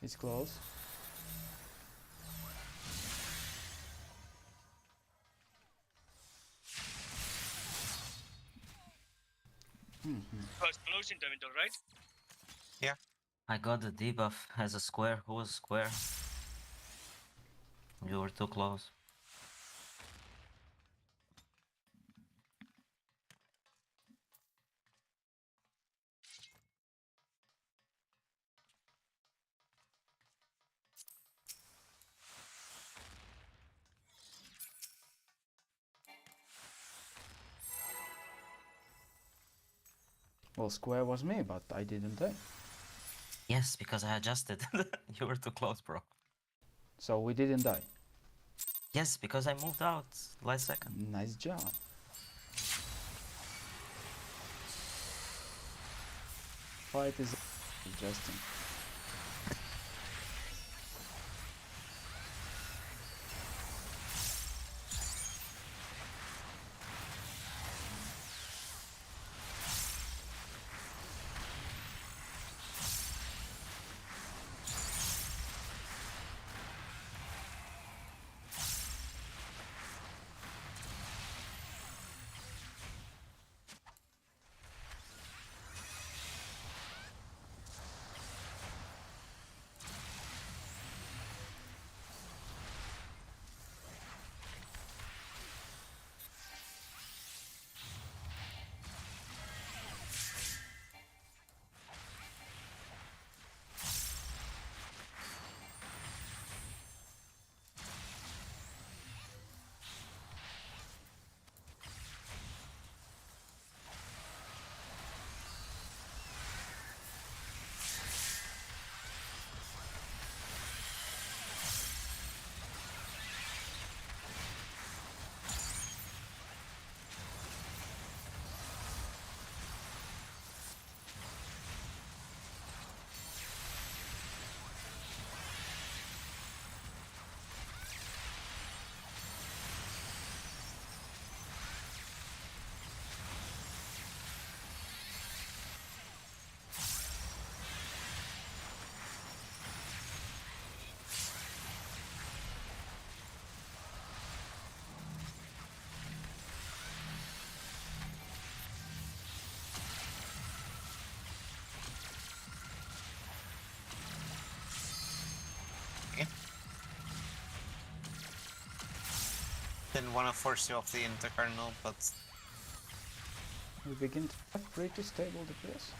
It's close. It was close in the middle, right? I got the debuff as a square. Who was square? You were too close. Well, square was me, but I didn't die. Yes, because I adjusted. You were too close, bro. So we didn't die. Yes, because I moved out last second. Nice job. Fight is adjusting. Didn't want to force you off the interkernel, but We begin to have pretty stable DPS.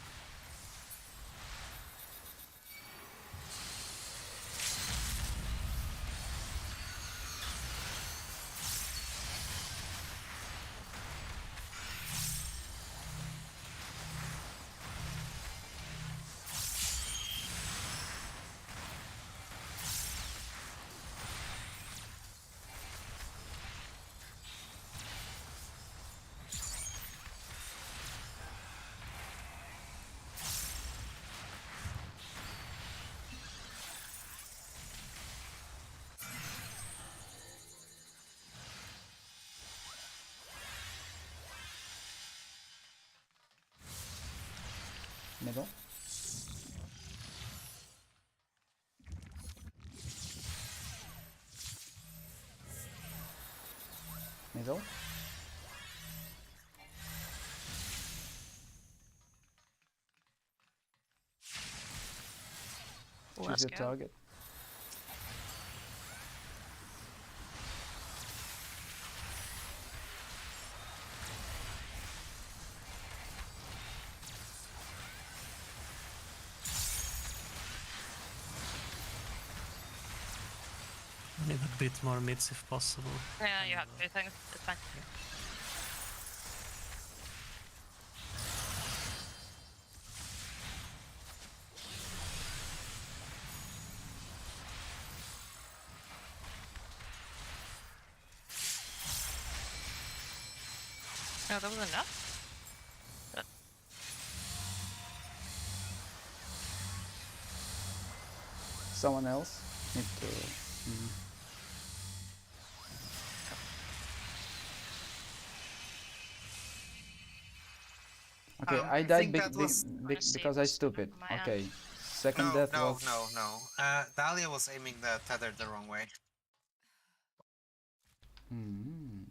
Middle. Middle. Ooh, Choose that's your good. target. Need a bit more mids if possible. Yeah, you have three things. It's fine. No, that was enough. Someone else need to. Okay, I I died think that was- because I stupid. My Okay, second No, death no, was... no. Dahlia was aiming the tether the wrong way. Hmm.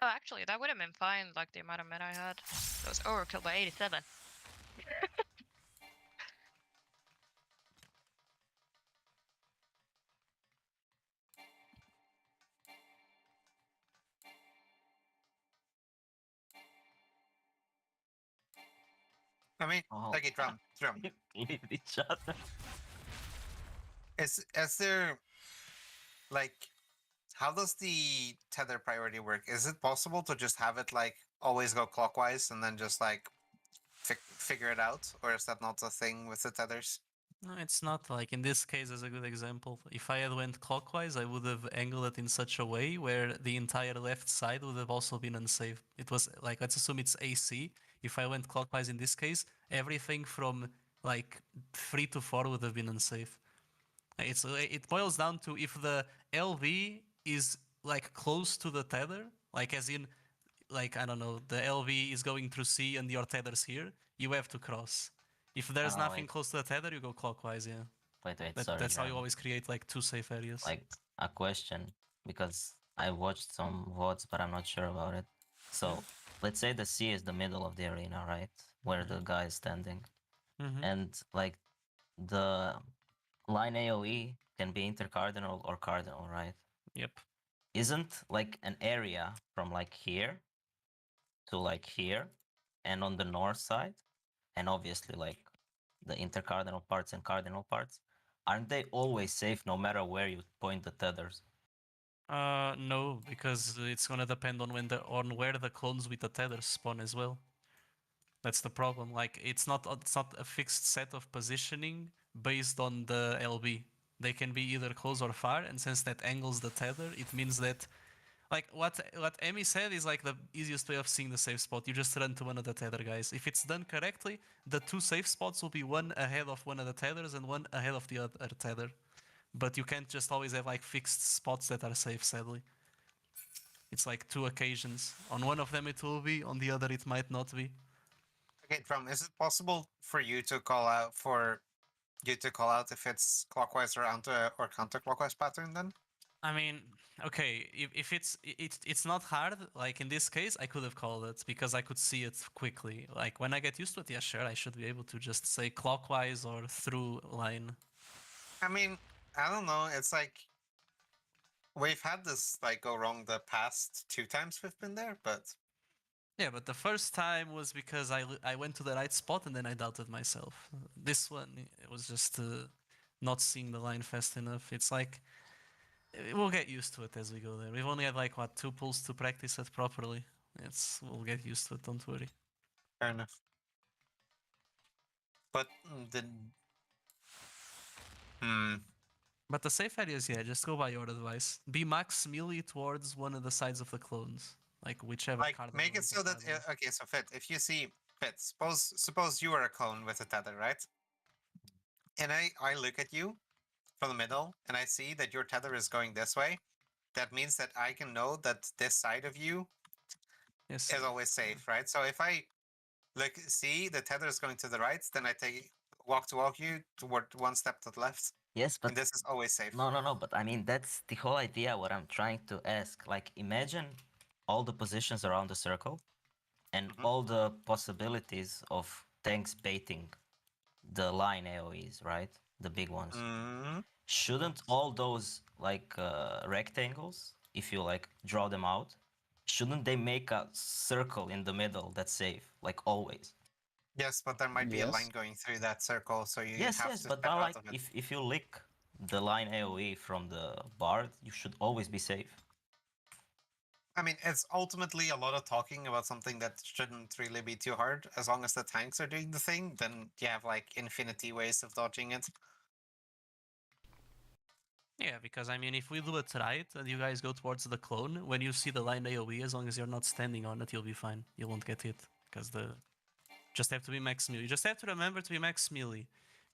Oh, actually, that would have been fine, like the amount of mana I had. It was overkill by 87. I mean, Oh. take it, drum. You leave each other. Is there like, how does the tether priority work? Is it possible to just have it like always go clockwise and then just like figure it out, or is that not a thing with the tethers? No, it's not. Like in this case, as a good example, if I had went clockwise, I would have angled it in such a way where the entire left side would have also been unsafe. It was like, let's assume it's AC. If I went clockwise in this case, everything from like 3 to 4 would have been unsafe. It boils down to if the LV is like close to the tether, like as in, like I don't know, the LV is going through C and your tether's here, you have to cross. If there's Oh, nothing wait. close to the tether, you go clockwise. Yeah, Wait, sorry. that's how you Jeremy. always create like 2 safe areas. Like a question, because I watched some VODs, but I'm not sure about it. So let's say the C is the middle of the arena, right? Where the guy is standing. Mhm. And like the line AoE can be intercardinal or cardinal, right? Yep. Isn't like an area from like here to like here and on the north side, and obviously like the intercardinal parts and cardinal parts, aren't they always safe no matter where you point the tethers? No, because it's gonna depend on where the clones with the tethers spawn as well. That's the problem. Like it's not a fixed set of positioning based on the LB. They can be either close or far, and since that angles the tether, it means that like what Emmy said is like the easiest way of seeing the safe spot. You just run to one of the tether guys. If it's done correctly, the 2 safe spots will be one ahead of one of the tethers and one ahead of the other tether. But you can't just always have like fixed spots that are safe, sadly. It's like 2 occasions. On one of them it will be, on the other it might not be. Okay, drum. Is it possible for you to call out if it's clockwise or or counterclockwise pattern then? I mean, okay, if it's not hard, like in this case, I could have called it because I could see it quickly. Like when I get used to it, yeah, sure, I should be able to just say clockwise or through line. I mean, I don't know. It's like we've had this like go wrong the past 2 times we've been there, but Yeah, but the first time was because I went to the right spot and then I doubted myself. This one, it was just not seeing the line fast enough. It's like we'll get used to it as we go there. We've only had like what 2 pulls to practice it properly. We'll get used to it. Don't worry. fair enough. But But the safe areas, yeah, just go by your advice. Be max melee towards one of the sides of the clones, like whichever like cardinal make it is so that cardinal. okay, so Fit, if you see Fit, suppose you are a clone with a tether, right? And I look at you from the middle and I see that your tether is going this way. That means that I can know that this side of you Yes. is always safe, right? So if I see the tether is going to the right, then I walk you toward 1 step to the left, Yes, but and this is always safe. no. But I mean, that's the whole idea. What I'm trying to ask, like, imagine all the positions around the circle, and Mhm. all the possibilities of tanks baiting the line AOEs, right? The big ones. Mm, Shouldn't all those like rectangles, if you like draw them out, shouldn't they make a circle in the middle that's safe, like always? yes, but there might be a Yes. line going through that circle, so you Yes, have yes, to but step now out like of it. if you lick the line AOE from the bard, you should always be safe. I mean, it's ultimately a lot of talking about something that shouldn't really be too hard. As long as the tanks are doing the thing, then you have like infinity ways of dodging it. Yeah, because I mean, if we do it right and you guys go towards the clone, when you see the line AoE, as long as you're not standing on it, you'll be fine. You won't get hit because just have to be max melee. You just have to remember to be max melee,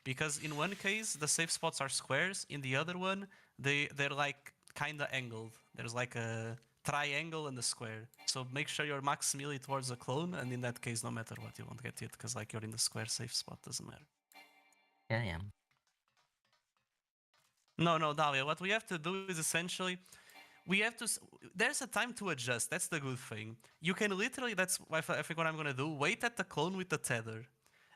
because in one case the safe spots are squares, in the other one they're like kind of angled. There's like a triangle and a square. So make sure you're max melee towards a clone, and in that case, no matter what, you won't get hit because like you're in the square safe spot. Doesn't matter. Yeah. No, Dahlia. What we have to do is essentially, we have to. There's a time to adjust. That's the good thing. You can literally. That's I think what I'm gonna do. Wait at the clone with the tether.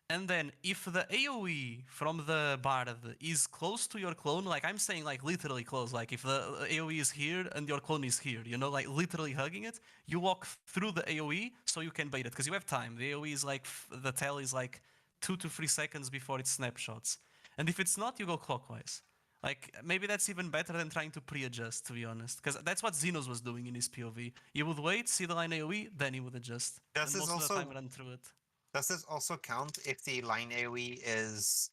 And then if the AoE from the Bard is close to your clone, like I'm saying like literally close, like if the AoE is here and your clone is here, you know, like literally hugging it, you walk through the AoE so you can bait it, because you have time. The AoE is like, the tail is like 2 to 3 seconds before it snapshots. And if it's not, you go clockwise. Like, maybe that's even better than trying to pre-adjust, to be honest. Because that's what Xenos was doing in his POV. He would wait, see the line AoE, then he would adjust. Does and this most of the also- time run through it. Does this also count if the line AoE is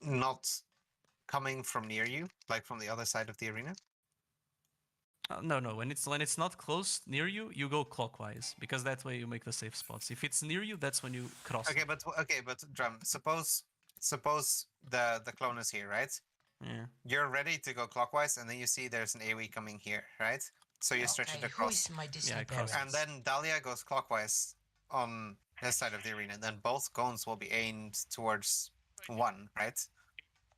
not coming from near you, like from the other side of the arena? No. When it's not close near you, you go clockwise because that way you make the safe spots. If it's near you, that's when you cross. Okay, but Drum, suppose the clone is here, right? Yeah. You're ready to go clockwise, and then you see there's an AoE coming here, right? So you stretch it Who across, is my Disney cross. and then Dahlia goes clockwise on this side of the arena. Then both cones will be aimed towards one, right?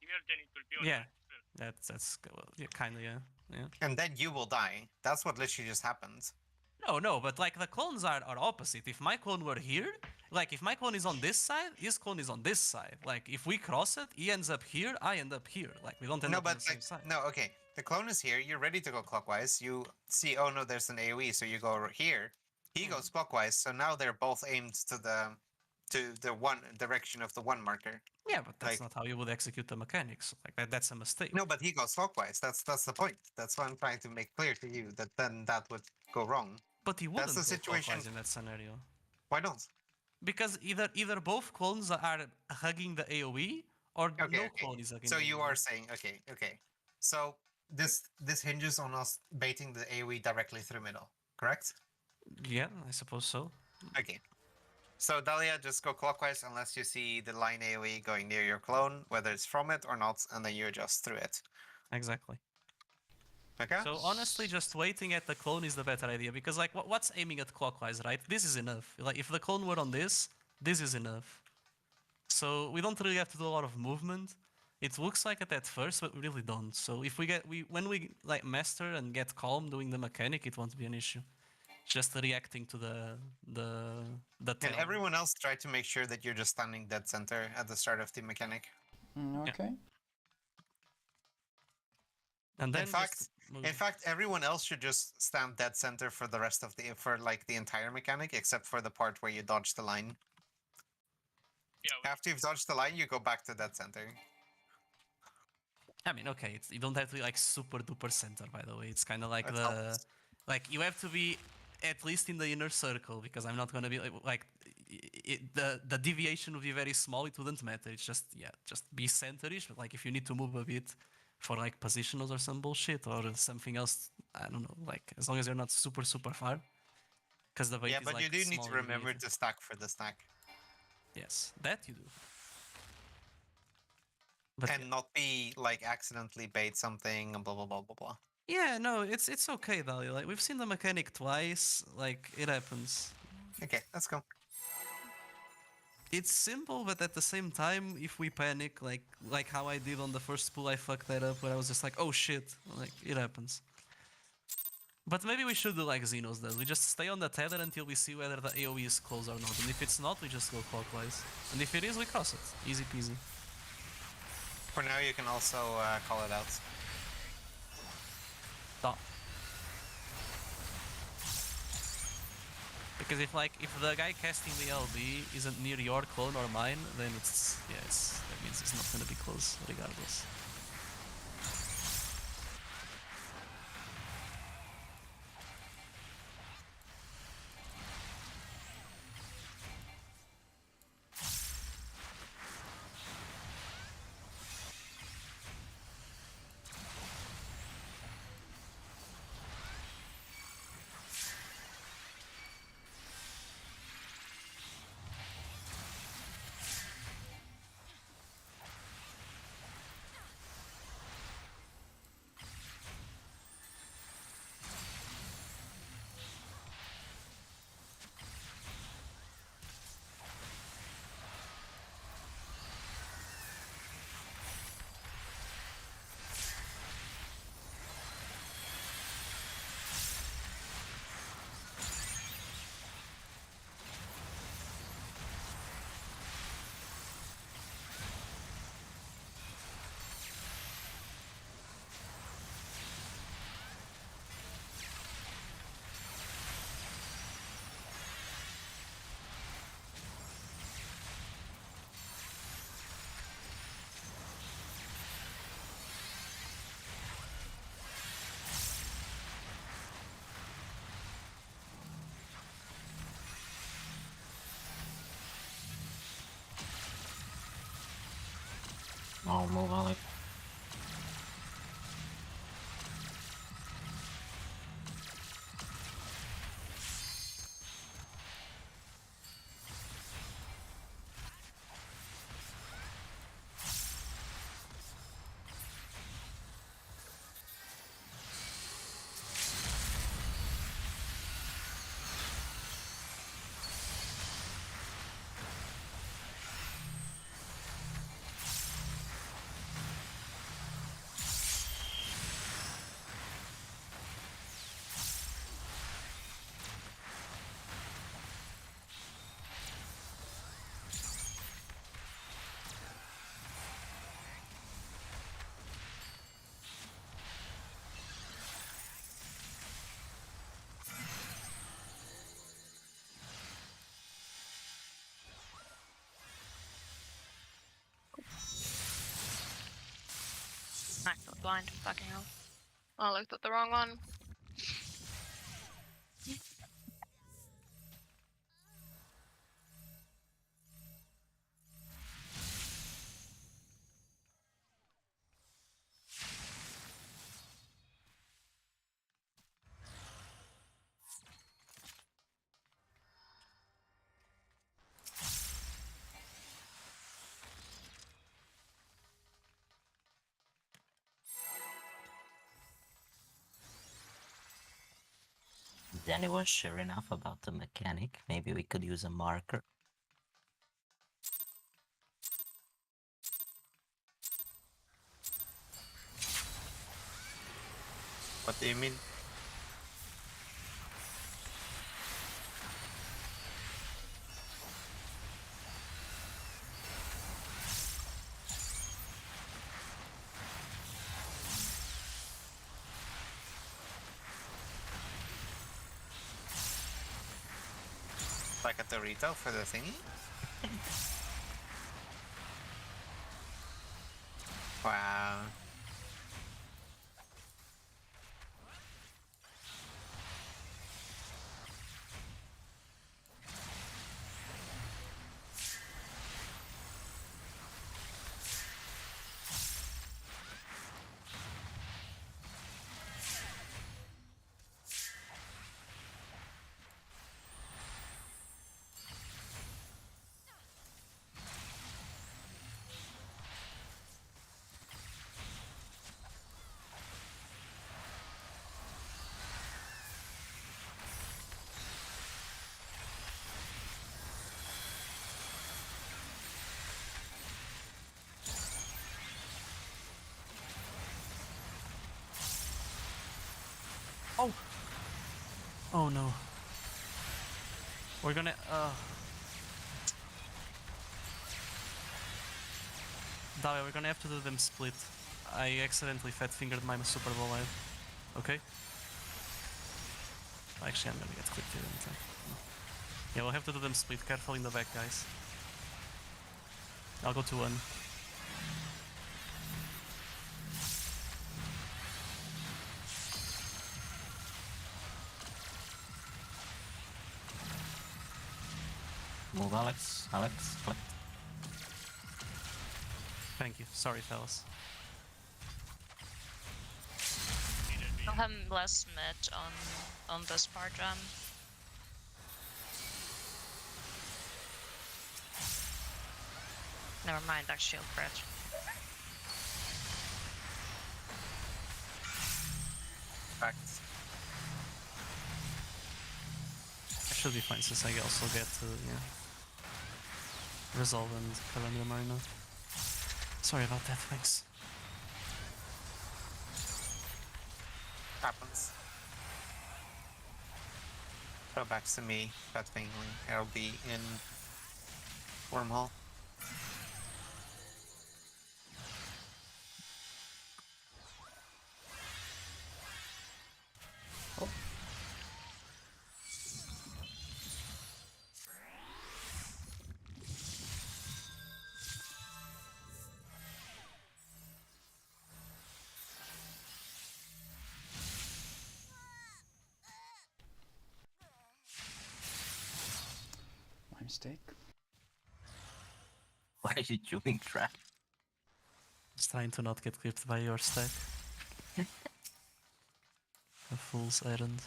Here, then it will be on Yeah. that as well. That's well, yeah, kind of yeah. And then you will die. That's what literally just happened. No, but like the clones are opposite. If my clone were here, like if my clone is on this side, his clone is on this side. Like if we cross it, he ends up here, I end up here. Like we don't end No, up on but the same like, side. no, okay. The clone is here. You're ready to go clockwise. You see, oh no, there's an AoE, so you go over here. He goes clockwise, so now they're both aimed to the one direction of the one marker. Yeah, but that's like- not how you would execute the mechanics. Like that's a mistake. No, but he goes clockwise. That's the point. That's what I'm trying to make clear to you. That then that would go wrong. But he wouldn't the go situation. clockwise in that scenario. Why not? Because either both clones are hugging the AoE or Okay, no okay. clone is hugging So the you AoE. are saying, okay. So this hinges on us baiting the AoE directly through middle, correct? Yeah, I suppose so. Okay. So Dahlia, just go clockwise unless you see the line AoE going near your clone, whether it's from it or not, and then you adjust through it. Exactly. Okay? So honestly, just waiting at the clone is the better idea, because like what's aiming at clockwise, right? This is enough. Like if the clone were on this is enough. So we don't really have to do a lot of movement. It looks like it at first, but we really don't. So if when we like master and get calm doing the mechanic, it won't be an issue. Just reacting to the And tail. everyone else try to make sure that you're just standing dead center at the start of the mechanic. Okay. And then In fact, just move. everyone else should just stand dead center for the rest of the entire mechanic, except for the part where you dodge the line. Yeah, After you've dodged the line, you go back to dead center. I mean, okay, you don't have to be like super duper center, by the way. It's kind of like That the helps. like you have to be at least in the inner circle, because I'm not gonna be like the deviation would be very small. It wouldn't matter. It's just just be centerish. But like if you need to move a bit for like positionals or some bullshit or something else, I don't know. Like as long as you're not super far, because the weight Yeah, is but like you do need to small remember deviated. to stack for the stack. Yes, that you do. But And not be like accidentally bait something and blah blah blah blah blah. yeah, no, it's okay, Dahlia. Like we've seen the mechanic twice. Like it happens. Okay, let's go. It's simple, but at the same time, if we panic, like how I did on the first pool, I fucked that up, where I was just like, oh shit, like it happens. But maybe we should do like Xenos does. We just stay on the tether until we see whether the AoE is close or not. And if it's not, we just go clockwise. And if it is, we cross it. Easy peasy. For now, you can also call it out. Stop. Because if the guy casting the LB isn't near your clone or mine, then that means it's not gonna be close regardless. I'll move Alex. I feel blind. Fucking hell. I looked at the wrong one. Is anyone sure enough about the mechanic? Maybe we could use a marker. What do you mean? Like a Dorito for the thingy? Wow. Oh! Oh no. We're gonna, Dalia, we're gonna have to do them split. I accidentally fat fingered my Super Bowl live. Okay? Actually, I'm gonna get clipped here anytime. Yeah, we'll have to do them split. Careful in the back, guys. I'll go to one. Move Alex. Alex, flip. Thank you. Sorry, fellas. I'll have less mid on this part, Never mind, that's shield bridge. Facts. I should be fine since I also get to, yeah, Resolve and Calendar Marina. Sorry about that, thanks. Happens. Throw back to me, that thing. I'll be in wormhole. My mistake. Why are you chewing trash? Just trying to not get clipped by your stack. A fool's errand.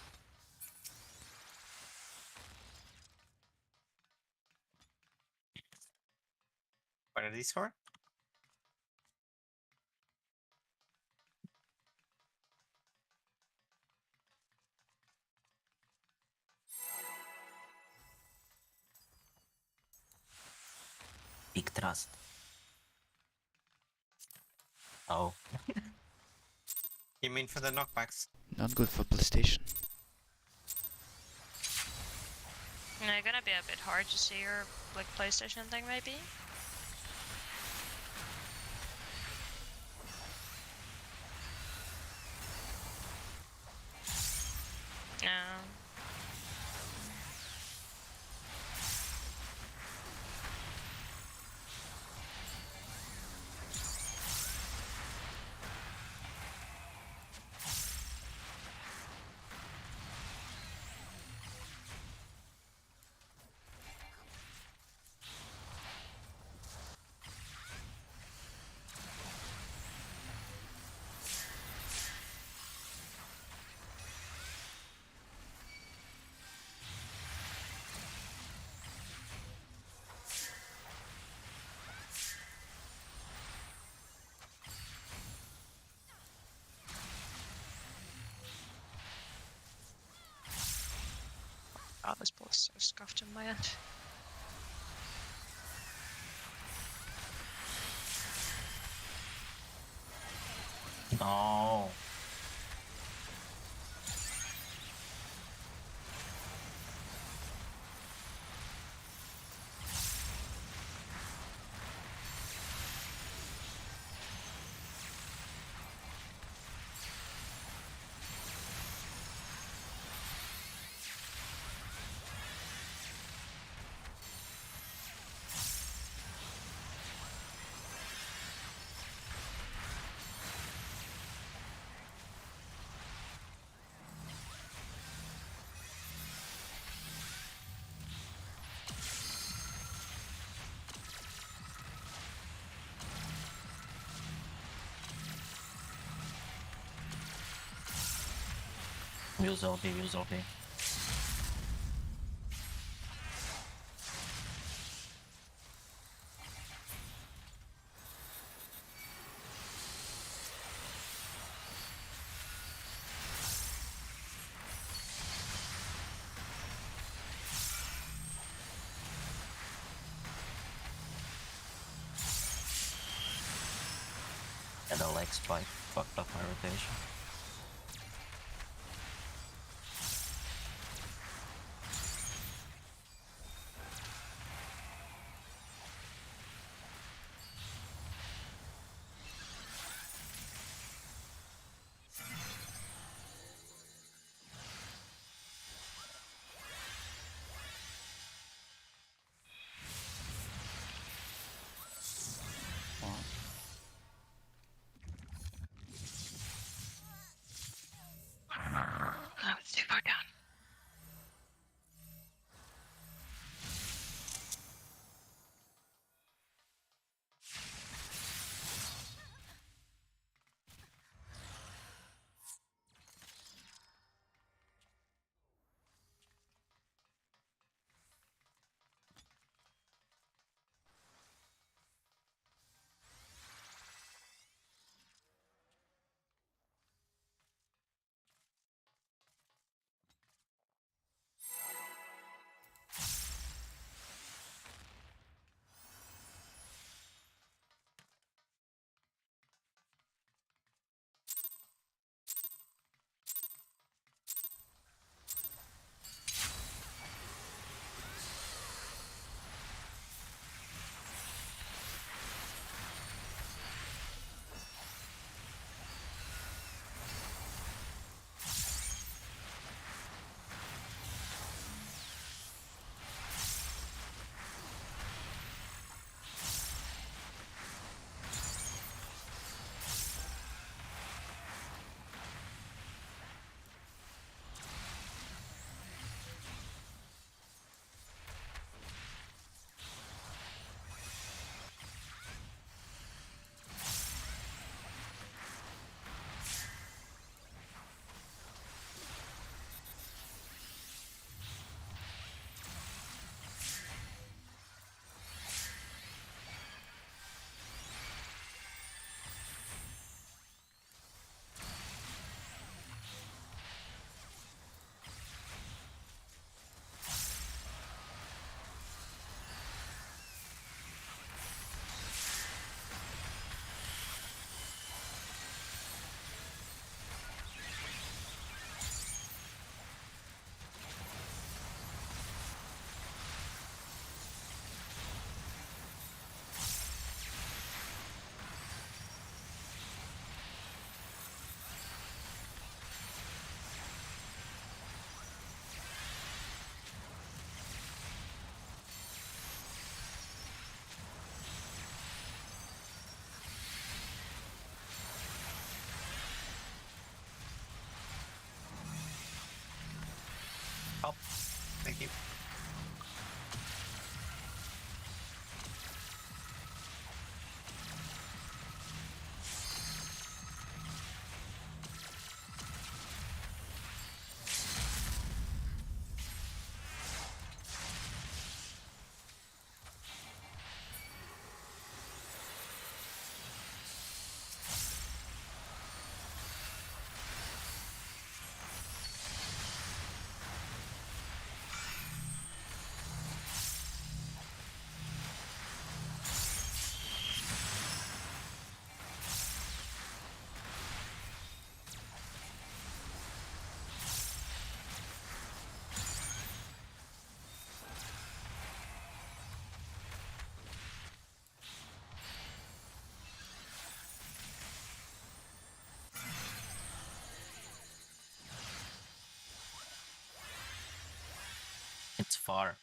What are these for? Big trust. Oh. You mean for the knockbacks? Not good for PlayStation. Yeah, gonna be a bit hard to see your like PlayStation thing maybe. Yeah. Oh, this ball is so scuffed in my end. No. Use OP, use OP. And the leg spike fucked up my rotation. Wow. Help. Thank you. It's far.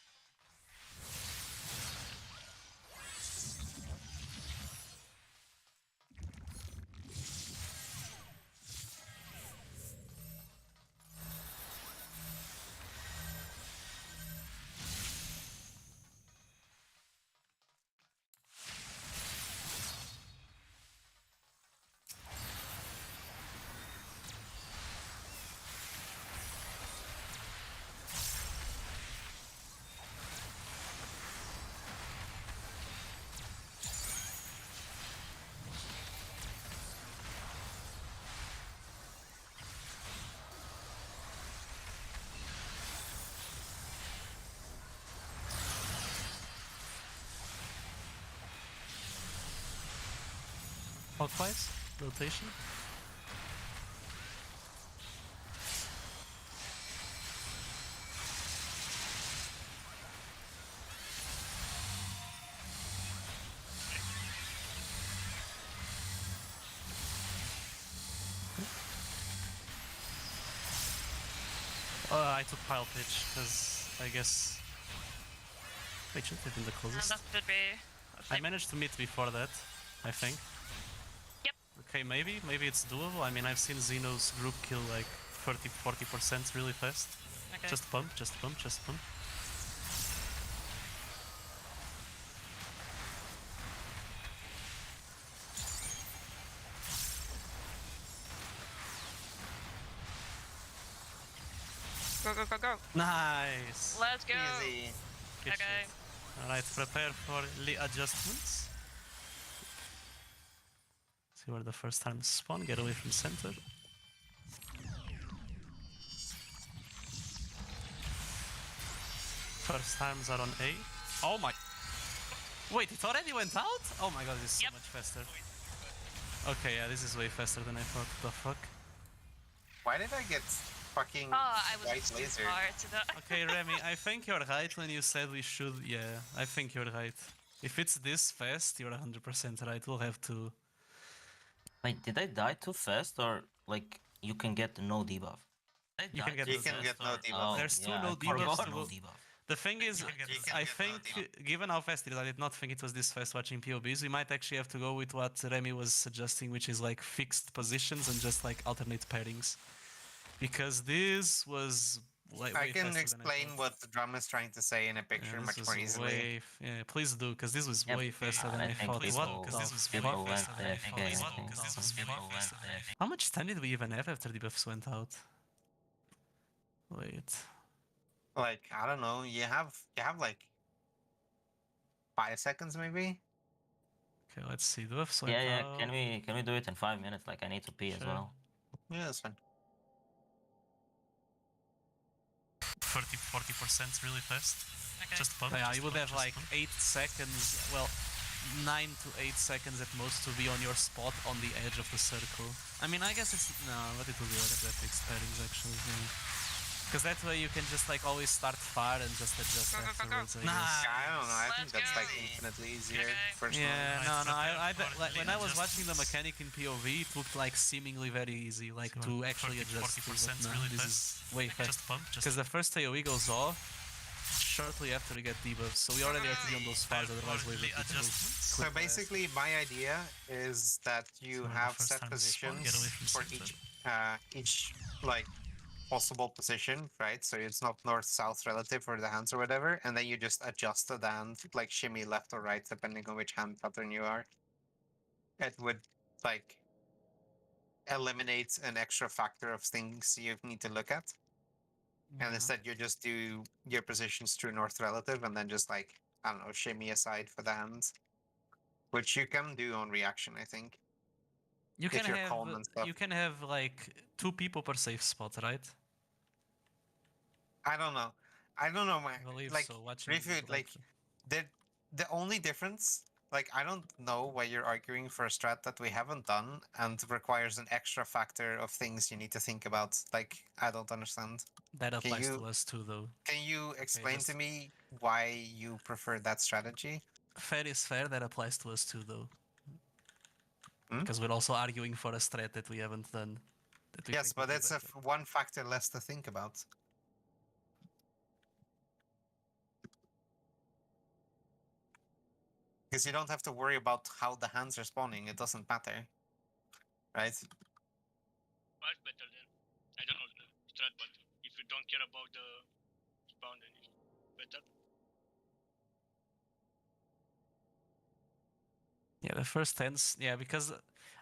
Clockwise rotation. I took pile pitch because I guess. Wait, should have been the And closest. that should be. I managed to meet before that, I think. Yep. Okay, maybe it's doable. I mean, I've seen Xeno's group kill like 30-40% really fast. Okay. Just pump, just pump, just pump. Go, go, go, go. Nice! Let's go. Easy. Good Okay. shit. Alright, prepare for the adjustments. See where the first time spawn, get away from center. First times are on A. Oh my... Wait, it already went out? Oh my god, this is so Yep. much faster. Okay, yeah, this is way faster than I thought. The fuck? Why did I get fucking Oh, I was white just too laser? far to the. Okay, Remy, I think you're right when you said we should... Yeah, I think you're right. If it's this fast, you're 100% right. We'll have to... Wait, did I die too fast or like you can get no debuff? You can get You no can debuff. get no debuff. There's two yeah, no I forgot debuffs to no go- debuff. The thing is, You can I get no think, debuff. given how fast it is, I did not think it was this fast watching POBs. We might actually have to go with what Remy was suggesting, which is like fixed positions and just like alternate pairings. Because this was like I way can faster than I explain thought. what the drum is trying to say in a Yeah, picture this much was more easily. way yeah, please do, because this was Yep. way faster than I I think thought. people, Because this was people way went faster than I AFK, thought. I As well, think. 'cause this was Some way people went faster than I AFK. thought. How much time did we even have after the buffs went out? Wait. Like, I don't know, you have like 5 seconds maybe? Okay, let's see. The buffs went Yeah, yeah. out. Can we do it in 5 minutes? Like I need to pee as Sure. well. Yeah, that's fine. 30-40% really fast. Okay. Just pump. Yeah, you would have like 8 seconds, well, 9 to 8 seconds at most to be on your spot on the edge of the circle. I mean, I guess it's... No, but it will be like that fixed pairings actually. Because that way you can just like always start far and just adjust Go, go, go, go. afterwards, I guess. I don't know, I think Let's that's like go. infinitely easier, Okay. personally. Yeah, no, I for like, when I was watching the adjustments. mechanic in POV, it looked like seemingly very easy, like to actually adjust to, but no, this is way fast. Because the first AoE goes off shortly after we get debuffs, so we already have to be on those fires, otherwise we will So basically, my idea is that you So the have first set time spawn, positions get away from for center. each like possible position, right? So it's not north-south relative for the hands or whatever, and then you just adjust the hand, like shimmy left or right, depending on which hand pattern you are. It would like eliminate an extra factor of things you need to look at. And instead you just do your positions through north relative and then just like, I don't know, shimmy aside for the hands. Which you can do on reaction, I think. You if can you're have calm and stuff. you can have like 2 people per safe spot, right? I don't know. I don't know, my I believe like so. Watching review like the only difference, like I don't know why you're arguing for a strat that we haven't done and requires an extra factor of things you need to think about. Like I don't understand. that applies you- to us too, though. Can you explain to just- me why you prefer that strategy? Fair is fair. That applies to us too, though. Hmm? Because we're also arguing for a strat that we haven't done. That we Yes, think but would be it's a better. one factor less to think about. Because you don't have to worry about how the hands are spawning. It doesn't matter, right? Much better then. I don't know the strat, but if you don't care about the spawn, then it's better. Yeah, the first hands. Yeah, because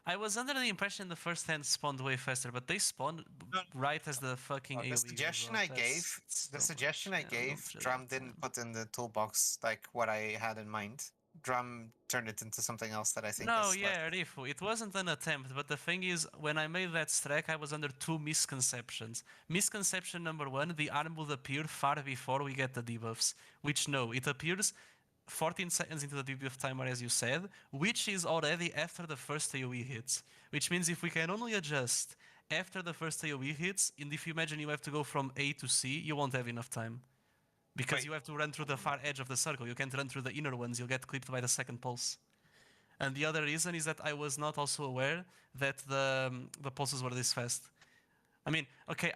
I was under the impression the first hand spawned way faster, but they spawned No, right as the fucking The AoE suggestion goes I off. gave, the suggestion I gave, Drum didn't put in the toolbox like what I had in mind. Drum turned it into something else that I think No, is yeah, Rifu, it wasn't an attempt, but the thing is, when I made that stack, I was under 2 misconceptions. Misconception number 1, the arm will appear far before we get the debuffs, which no, it appears 14 seconds into the debuff timer, as you said, which is already after the first AoE hits. Which means if we can only adjust after the first AoE hits, and if you imagine you have to go from A to C, you won't have enough time. Because Wait. you have to run through the far edge of the circle, you can't run through the inner ones, you'll get clipped by the second pulse. And the other reason is that I was not also aware that the pulses were this fast. I mean, okay,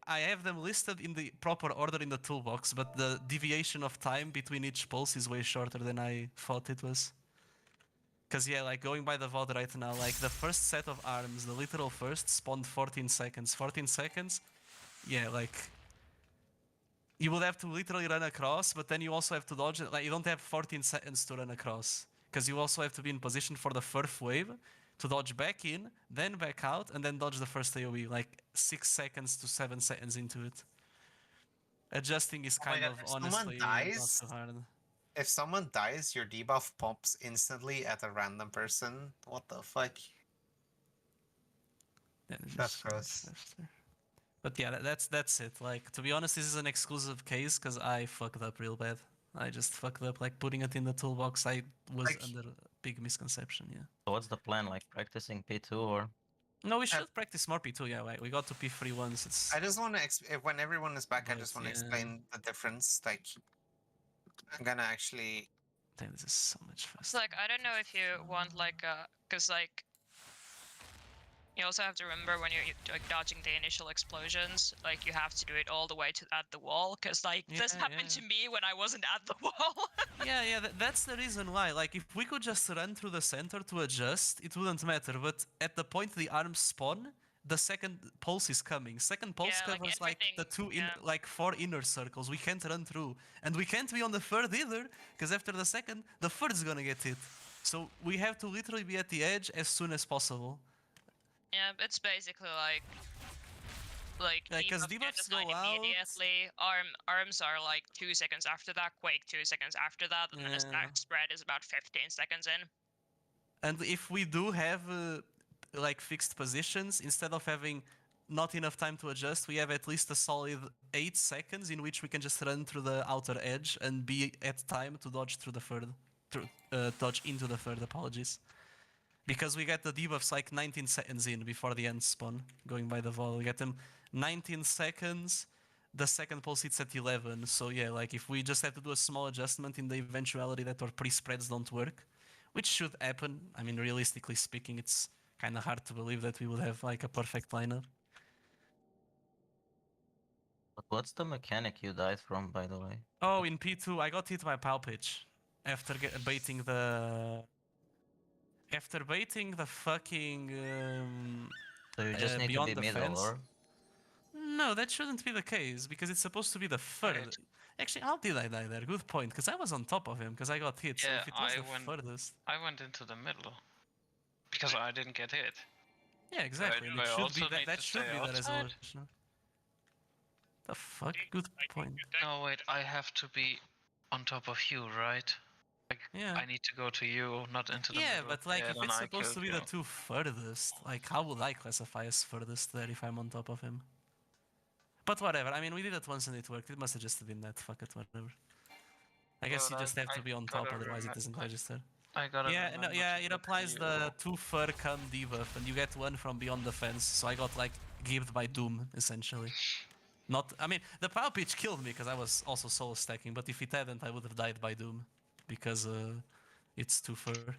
I have them listed in the proper order in the toolbox, but the deviation of time between each pulse is way shorter than I thought it was. Because yeah, like going by the VOD right now, like the first set of arms, the literal first, spawned 14 seconds. 14 seconds, yeah, like you would have to literally run across, but then you also have to dodge it. Like you don't have 14 seconds to run across, because you also have to be in position for the first wave to dodge back in, then back out, and then dodge the first AoE, like 6 seconds to 7 seconds into it. Adjusting is Oh my kind God, of if someone honestly not dies- too hard. If someone dies, your debuff pops instantly at a random person. What the fuck? Then it's That's just so much gross. faster. But yeah, that's it. Like, to be honest, this is an exclusive case because I fucked up real bad. I just fucked up, like putting it in the toolbox. I was Like- under a big misconception, yeah. So what's the plan? Like practicing P2 or? No, we should practice more P2, yeah, right. We got to P3 once, it's... I just want to, when everyone is back, I But, just want to yeah. explain the difference. Like, I'm gonna actually. Damn, this is so much It's faster. like I don't know if you want like cause like you also have to remember when you're like dodging the initial explosions, like you have to do it all the way to at the wall, cause like this Yeah, happened yeah. to me when I wasn't at the wall. Yeah, that's the reason why. Like, if we could just run through the center to adjust, it wouldn't matter. But at the point the arms spawn, the second pulse is coming. Second pulse Yeah, like covers like the everything, yeah. like 4 inner circles. We can't run through, and we can't be on the third either, because after the second, the third's gonna get hit. So we have to literally be at the edge as soon as possible. Yeah, it's basically like Yeah, 'cause debuff debuffs genocide go out. immediately. Arms are like 2 seconds after that. Quake 2 seconds after that, and then a Yeah. stack spread is about 15 seconds in. And if we do have like fixed positions, instead of having not enough time to adjust, we have at least a solid 8 seconds in which we can just run through the outer edge and be at time to dodge through the third, dodge into the third. Apologies, because we get the debuffs like 19 seconds in before the end spawn. Going by the vol, we get them 19 seconds. The second pulse hits at 11. So yeah, like if we just have to do a small adjustment in the eventuality that our pre-spreads don't work, which should happen. I mean, realistically speaking, it's kind of hard to believe that we would have like a perfect lineup. But what's the mechanic you died from, by the way? Oh, in P2, I got hit by Pal Pitch after baiting the... After baiting the fucking... So you just need to Beyond be the middle, Fence. or? No, that shouldn't be the case because it's supposed to be the third. Actually, how did I die there? Good point, because I was on top of him because I got hit. So Yeah, if it was I the went- furthest, I went into the middle because I didn't get hit. yeah, exactly, and do it I should be also that. need That to should stay be the outside? resolution. The fuck? think- Good I think point. you tech- No, wait, I have to be on top of you, right? Like, Yeah. I need to go to you, not into the Yeah, middle. but like Yeah, if then it's I supposed to killed be you. the two furthest, like how would I classify as furthest there if I'm on top of him? But whatever. I mean, we did it once and it worked. It must have just been that. Fuck it, whatever. I guess you But just have to I be on gotta top, otherwise it remem- doesn't register. I gotta Yeah, no, remember yeah, to it look applies at the you. 2 fur come debuff, and you get one from beyond the fence. So I got like gibbed by Doom essentially. Not, I mean, the power pitch killed me because I was also soul stacking. But if it hadn't, I would have died by Doom because it's 2 fur.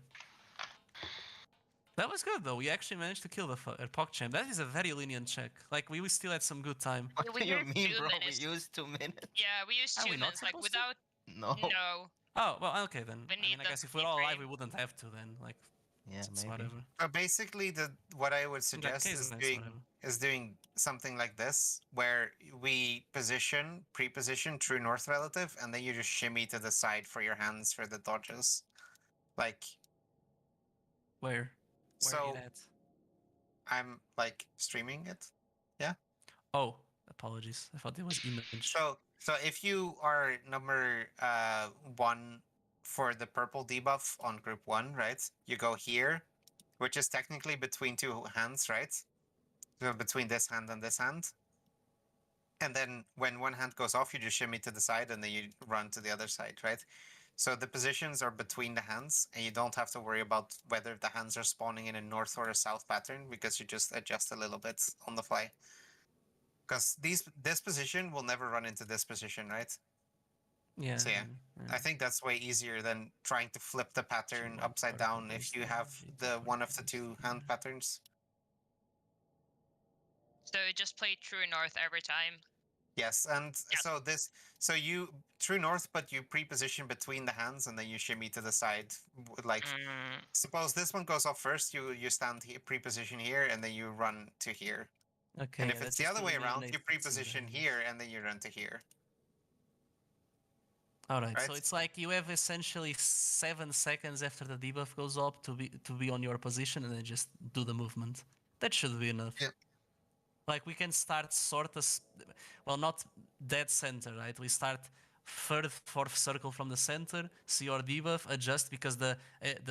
That was good though. We actually managed to kill the PogChamp. That is a very lenient check. Like we still had some good time. Yeah, What we do you used mean, 2 bro? minutes. We used 2 minutes. Yeah, we used Are 2 we not minutes. Like supposed to? without No. no. Oh well, okay then. We I mean, need I the guess if we're all alive, keyframe. we wouldn't have to then. Like, Yeah, it's maybe. whatever. So basically, what I would In that suggest case, is then it's whatever. doing something like this, where we pre-position true north relative, and then you just shimmy to the side for your hands for the dodges. Like, Where? Where so it at? I'm like streaming it. Oh, apologies. I thought it was image. So if you are number 1 for the purple debuff on group 1, right? You go here, which is technically between 2 hands, right? So between this hand and this hand. And then when one hand goes off, you just shimmy to the side and then you run to the other side, right? So the positions are between the hands, and you don't have to worry about whether the hands are spawning in a north or a south pattern because you just adjust a little bit on the fly. Because this position will never run into this position, right? Yeah. So yeah, I think that's way easier than trying to flip the pattern upside down if you have the one of the 2 hand patterns. So you just play true north every time. Yes, and Yes. so you true north, but you pre-position between the hands and then you shimmy to the side. Like, suppose this one goes off first, you stand here, pre-position here, and then you run to here. Okay. And yeah, if that's it's the just other to way around, eliminate you fixing the pre-position hands. here and then you run to here. All right. So right? it's like you have essentially 7 seconds after the debuff goes up to be on your position, and then just do the movement. That should be enough. Yep. Like we can start sort of, well, not dead center, right? We start third, fourth circle from the center. See your debuff, adjust because the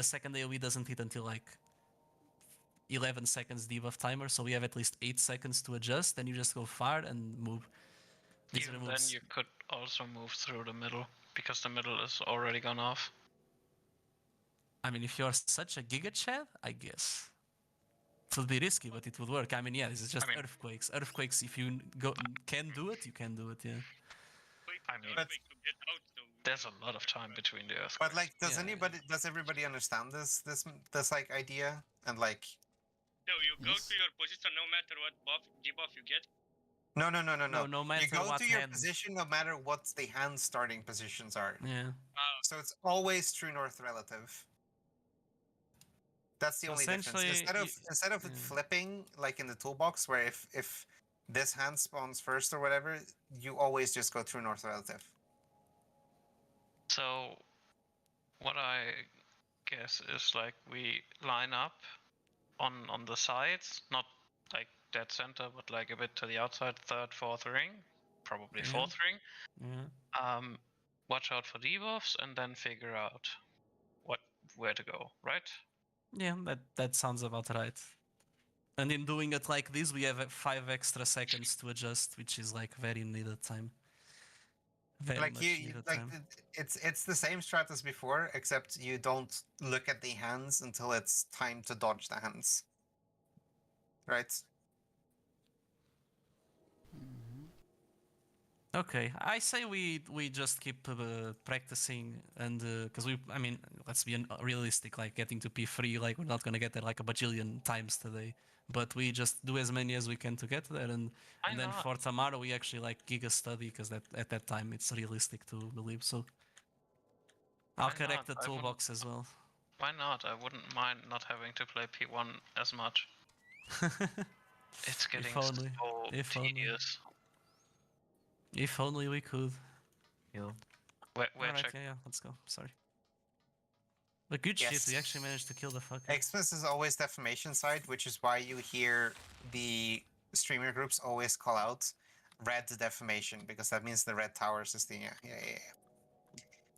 second AOE doesn't hit until like 11 seconds debuff timer, so we have at least 8 seconds to adjust. Then you just go far and move. This Even then, removes. you could also move through the middle because the middle is already gone off. I mean, if you're such a giga Chad, I guess. It would be risky, but it would work. I mean, yeah, this is just earthquakes. Earthquakes, if you can do it, you can do it, yeah. I mean, But- to get out, so There's a lot of time between the earthquakes. But like, Yeah. does everybody understand this like idea? And like, so you go Yes. to your position no matter what debuff you get. no. No matter You go what to your hand. position no matter what the hand starting positions are. Yeah. So it's always true north relative. That's the So only difference. essentially, Instead of it yeah. flipping like in the toolbox, where if this hand spawns first or whatever, you always just go true north relative. So, what I guess is like we line up on the sides, not like dead center, but like a bit to the outside, third, fourth ring, probably Yeah. fourth ring. Yeah. Watch out for debuffs and then figure out where to go, right? Yeah, that sounds about right. And in doing it like this, we have 5 extra seconds to adjust, which is like very needed time. Very Like much you needed like time. it's the same strat as before, except you don't look at the hands until it's time to dodge the hands. Right? Okay, I say we just keep practicing, and because I mean, let's be realistic. Like getting to P3, like we're not gonna get there like a bajillion times today, but we just do as many as we can to get there, and then not? for tomorrow we actually like giga study because at that time it's realistic to believe. So I'll Why correct not? the I wouldn't- toolbox as well. Why not? I wouldn't mind not having to play P1 as much. It's getting only. so If only. tedious. If only we could. You. Where Alright, check? yeah, let's go. Sorry. But good shit, we actually managed to kill the fucker. Xmas is always defamation side, which is why you hear the streamer groups always call out red defamation, because that means the red towers is the A Yeah,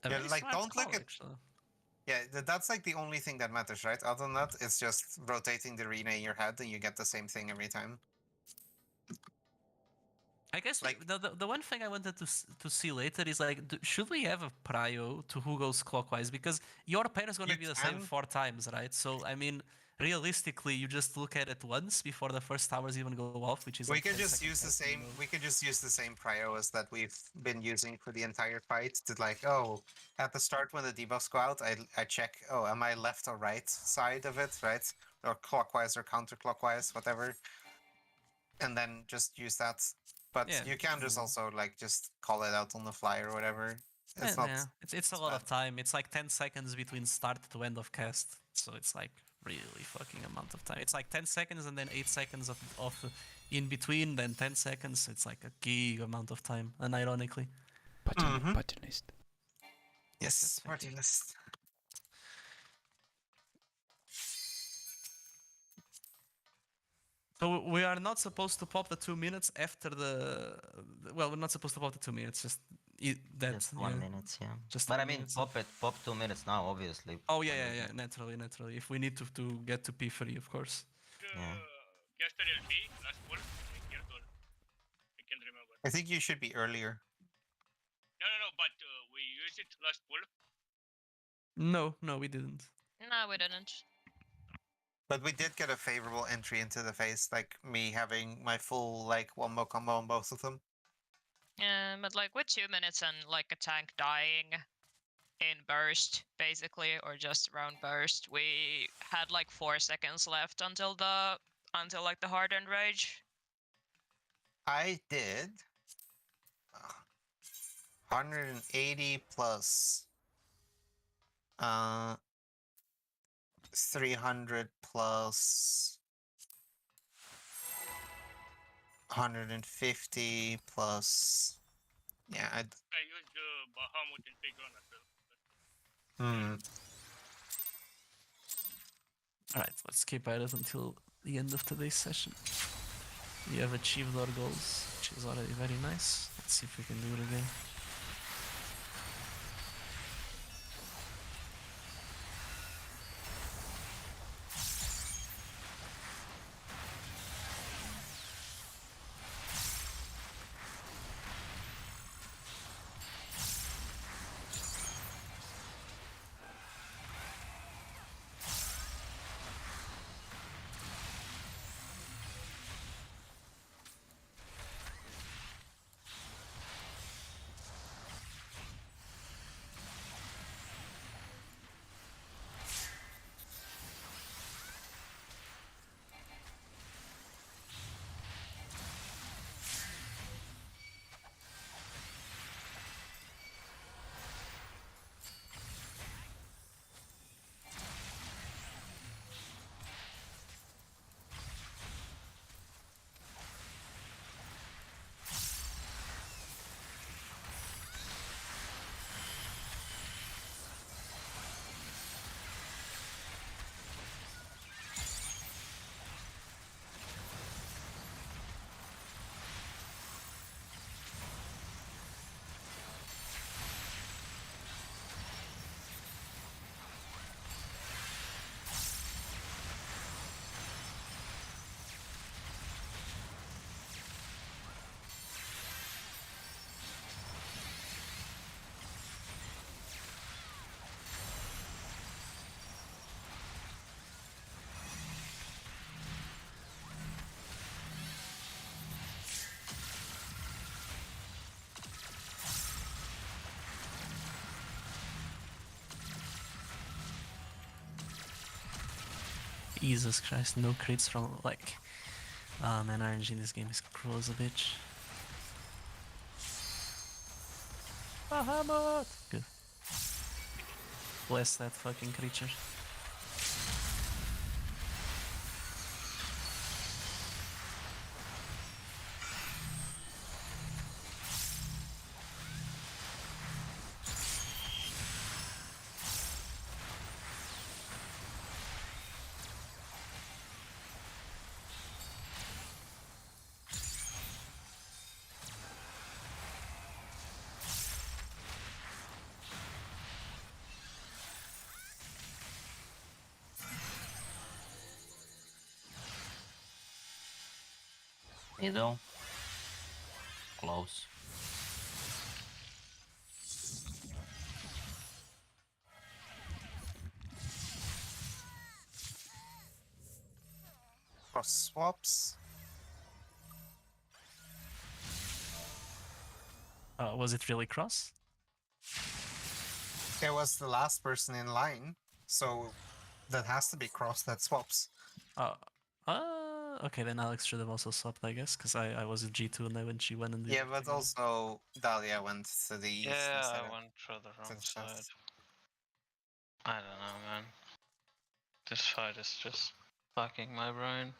very like, smart don't look call, at- actually. that's like the only thing that matters, right? Other than that, it's just rotating the arena in your head and you get the same thing every time. I guess Like- the one thing I wanted to see later is like, should we have a prio to who goes clockwise? Because your pair is going to You be the same can. 4 times, right? So, I mean, realistically, you just look at it once before the first towers even go off, which is We like could 10 just seconds use the left, same. We could just use the same prios that we've been using for the entire fight. To like, oh, at the start when the debuffs go out, I check. Oh, am I left or right side of it, right? Or clockwise or counterclockwise, whatever. And then just use that. But Yeah, you can just also like just call it out on the fly or whatever. It's not. yeah, it's a it's lot of bad. time. It's like 10 seconds between start to end of cast. So it's like really fucking amount of time. It's like 10 seconds and then 8 seconds of in between, then 10 seconds. It's like a gig amount of time, unironically. Mhm. Button list. Yes, thank you. party list. So we are not supposed to pop the 2 minutes after the. Well, we're not supposed to pop the 2 minutes. Just that. Just 1 minute, yeah. Just But I 1 mean, minute. pop 2 minutes now, obviously. Oh yeah. Naturally. If we need to get to P3, of course. Yeah. Caster LP, last pull. I can't remember. I think you should be earlier. No, but we used it last pull. No, we didn't. No, we didn't. But we did get a favorable entry into the phase, like me having my full like one-mo combo on both of them. Yeah, but like with 2 minutes and like a tank dying in burst, basically, or just around burst, we had like 4 seconds left until like the hardened rage. I did 180 plus 300 plus 150 plus yeah. I used Bahamut and Pigron as well. Alright, let's keep at it until the end of today's session. We have achieved our goals, which is already very nice. Let's see if we can do it again. Jesus Christ, no crits from like. Ah man, RNG in this game is cruel as a bitch. Bahamut! Good. Bless that fucking creature. Middle. Close. Cross swaps. Was it really cross? It was the last person in line, so that has to be cross that swaps. Okay, then Alex should have also swapped, I guess, because I was at G2 and I went G1 and Yeah, but also Dahlia went to the east Yeah, instead I of went to the to wrong the side. south. I don't know, man. This fight is just fucking my brain.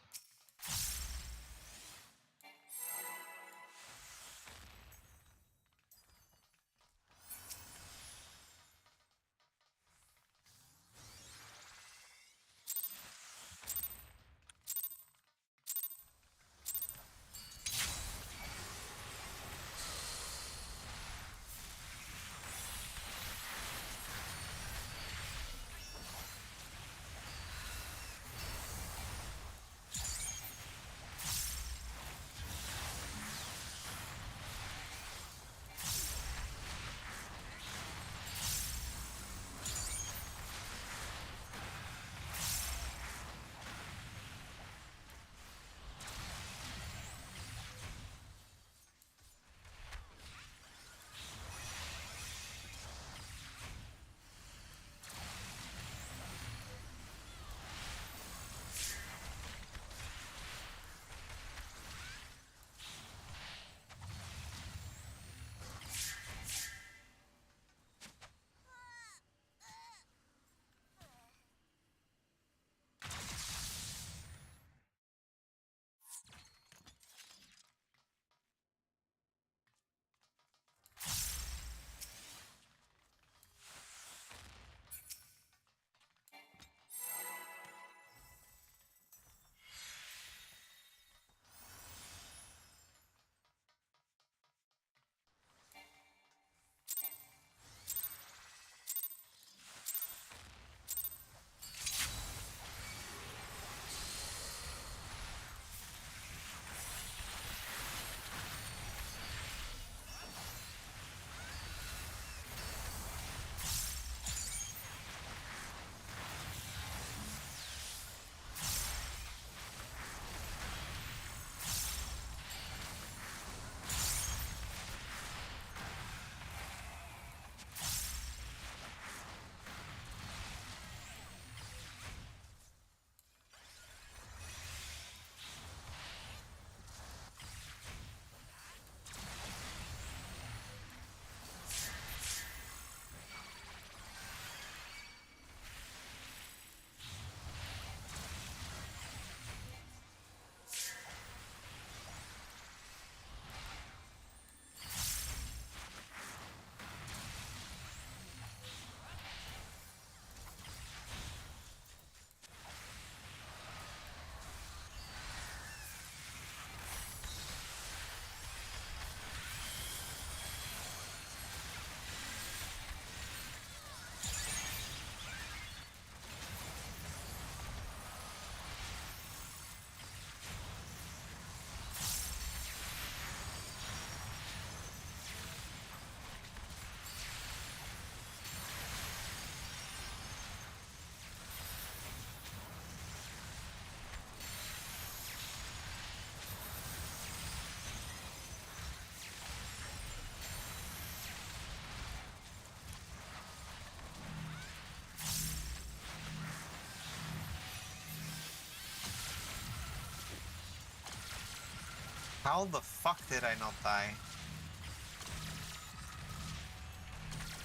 How the fuck did I not die?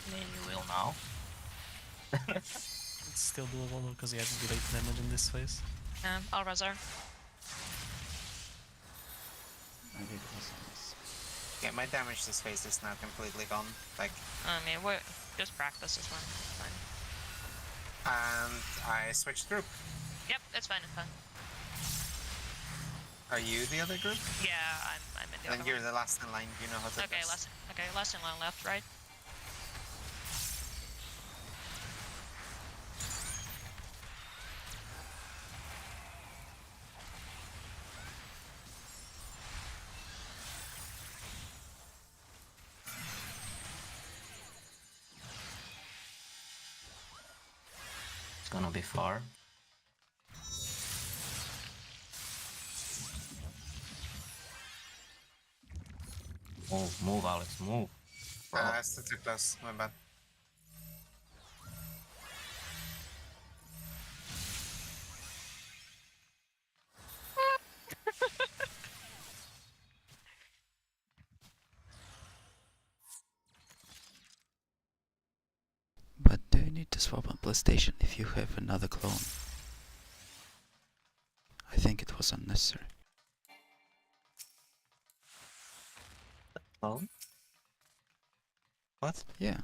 I mean, you will now. It's still doable though, because he has delayed damage in this phase. I'll reserve. I did this on this. Yeah, my damage this phase is now completely gone. Like, I mean, what? Just practice is fine. It's fine. and I switched group. Yep, it's fine. It's fine. Are you the other group? Yeah, I'm in the Then other you're one. the last in line. You know how to do Okay, this. last in line left, right? gonna be far. Move, Alex, move. Bro. Still too close. My bad. But do you need to swap on PlayStation if you have another clone? I think it was unnecessary. Clone? What? Yeah,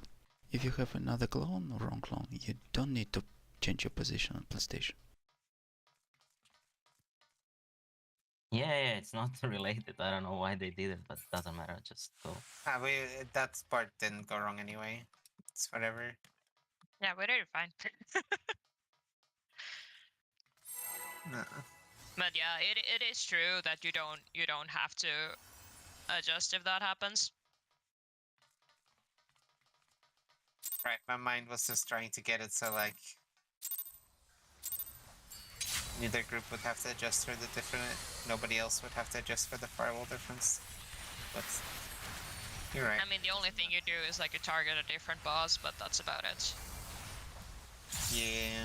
if you have another clone or wrong clone, you don't need to change your position on PlayStation. Yeah, it's not related. I don't know why they did it, but it doesn't matter. Just go. That part didn't go wrong anyway. It's whatever. Yeah, we did it fine. No. But yeah, it is true that you don't have to adjust if that happens. Right, my mind was just trying to get it so like neither group would have to adjust for the different. Nobody else would have to adjust for the firewall difference. But you're right. I mean, the only thing you do is like you target a different boss, but that's about it. Yeah.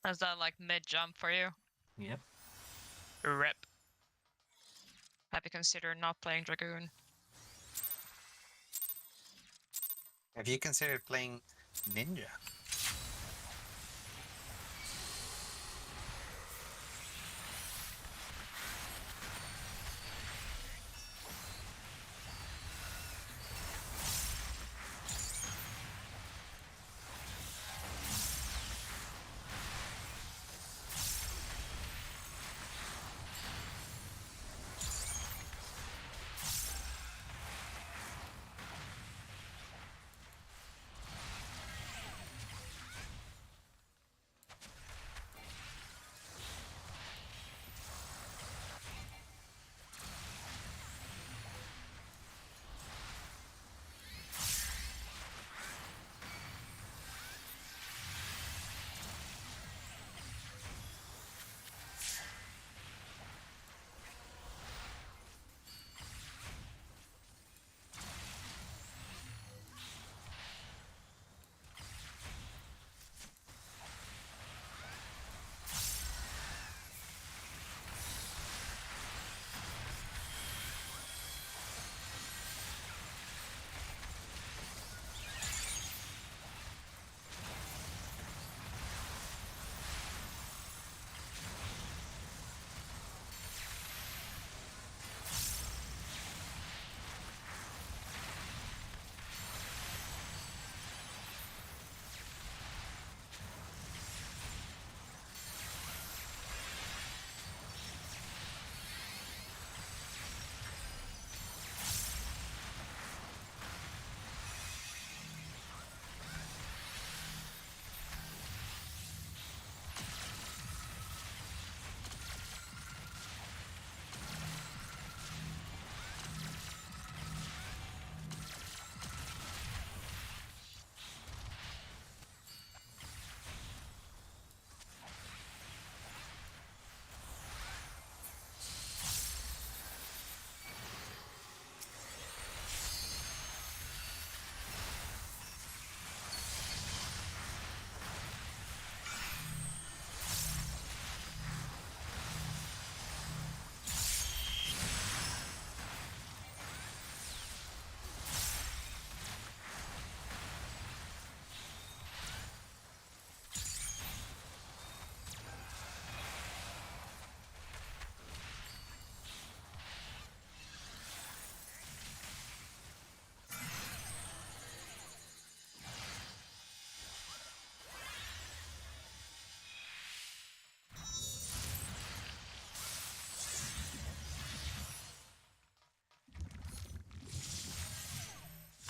Is that like mid jump for you? Yep. Rip. Have you considered not playing Dragoon? Have you considered playing Ninja?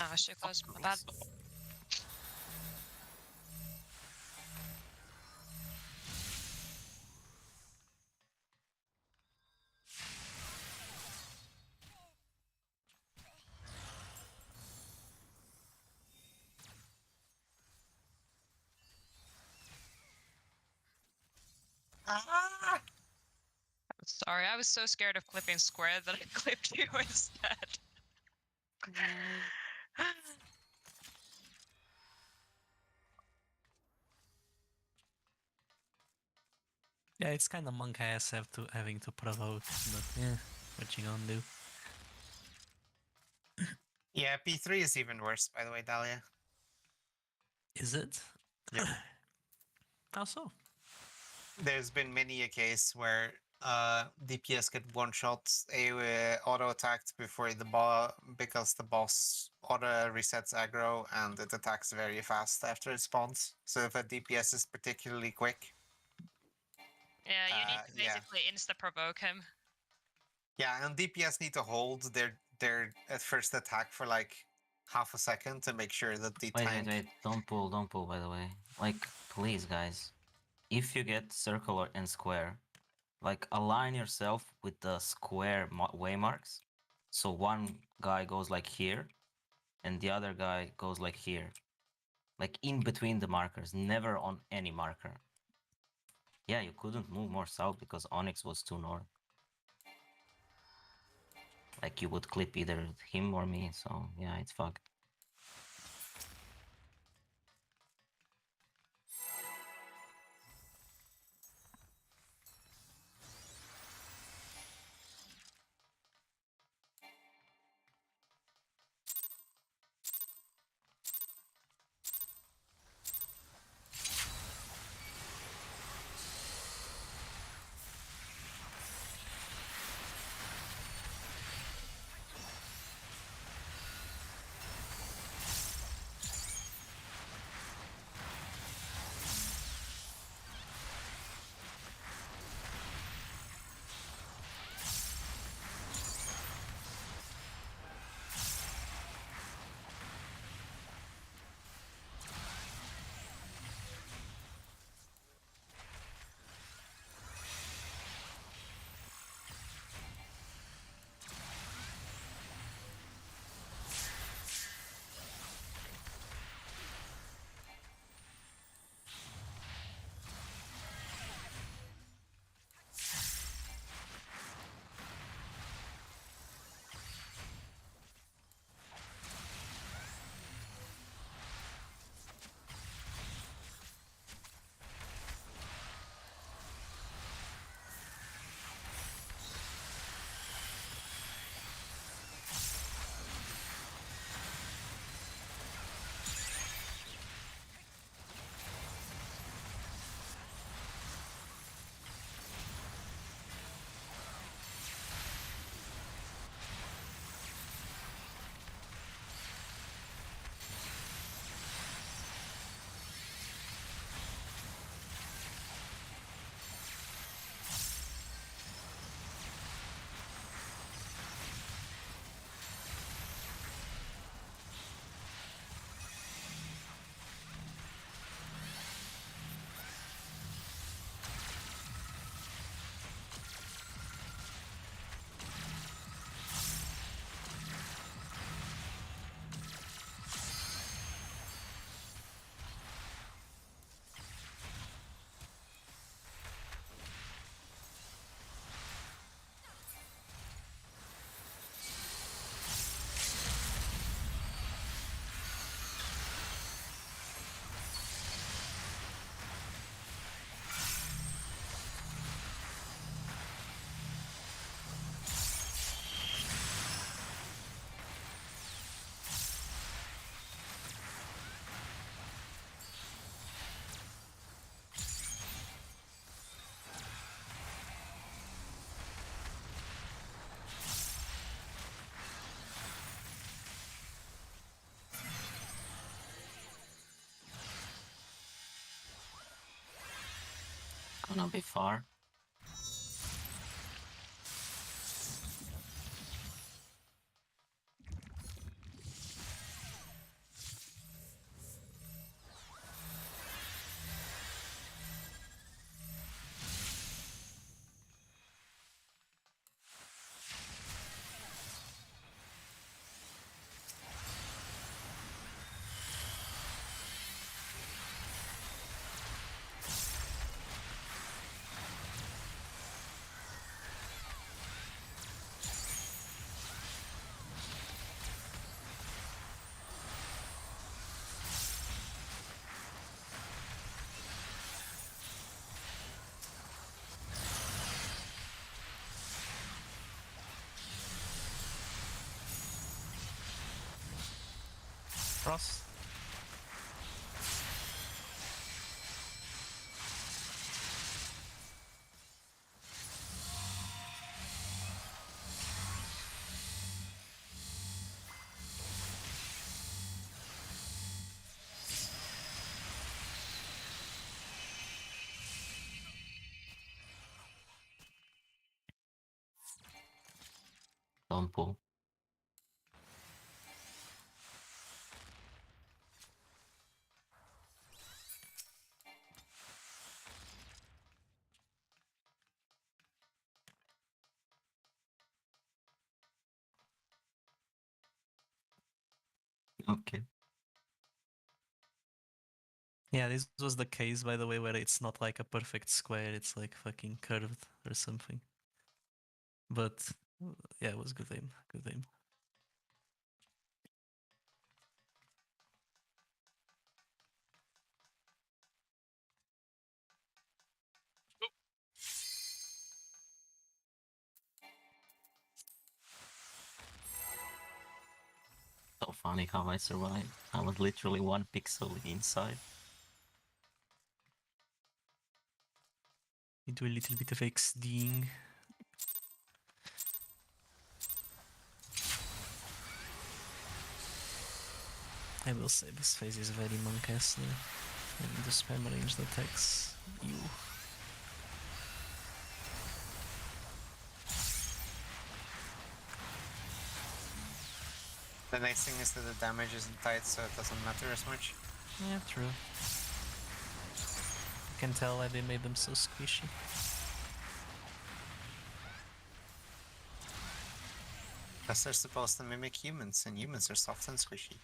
Ah, shit, close. My bad. Ah! Sorry, I was so scared of clipping square that I clipped you instead. Yeah, it's kind of monk ass having to provoke, but yeah, what you gonna do? Yeah, P3 is even worse, by the way, Dahlia. Is it? Yep. How so? There's been many a case where DPS get one shot auto attacked before the boss because the boss auto resets aggro and it attacks very fast after it spawns. So if a DPS is particularly quick, Yeah, you need to yeah. basically insta provoke him. Yeah, and DPS need to hold their at first attack for like half a second to make sure that the tank. Wait. Don't pull, by the way. Like, please, guys. If you get circle and square, like, align yourself with the square waymarks. So one guy goes like here, and the other guy goes like here. Like, in between the markers, never on any marker. Yeah, you couldn't move more south because Onyx was too north. Like, you would clip either him or me, so yeah, it's fucked. Gonna be far. Frost. Don't pull. Okay. Yeah, this was the case, by the way, where it's not like a perfect square, it's like fucking curved or something. But yeah, it was good aim. Good aim. So funny how I survived. I was literally 1 pixel inside. We do a little bit of XDing. I will say this phase is very monk-ass there. And the spam ranged attacks. You. The nice thing is that the damage isn't tight, so it doesn't matter as much. Yeah, true. You can tell why they made them so squishy. Because they're supposed to mimic humans, and humans are soft and squishy.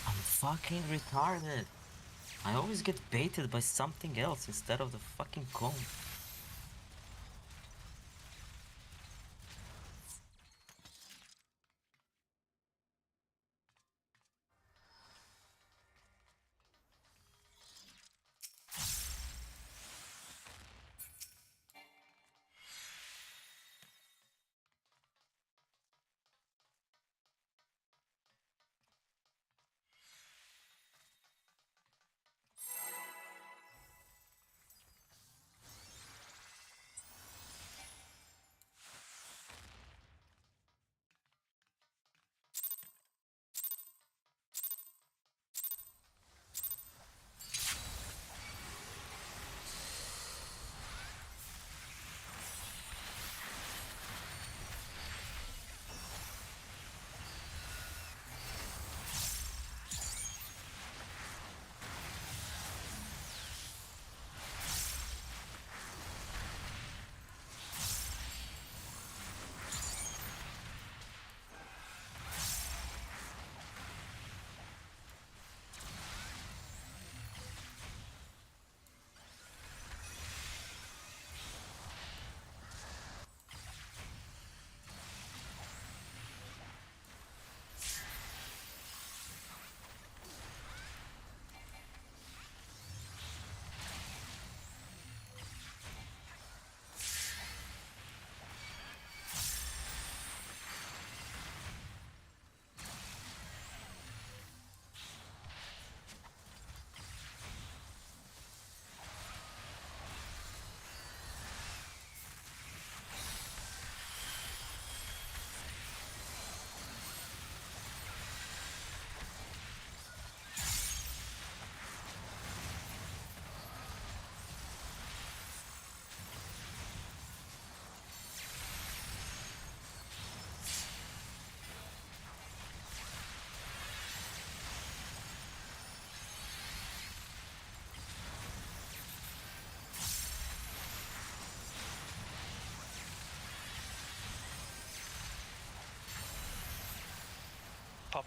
I'm fucking retarded. I always get baited by something else instead of the fucking clone.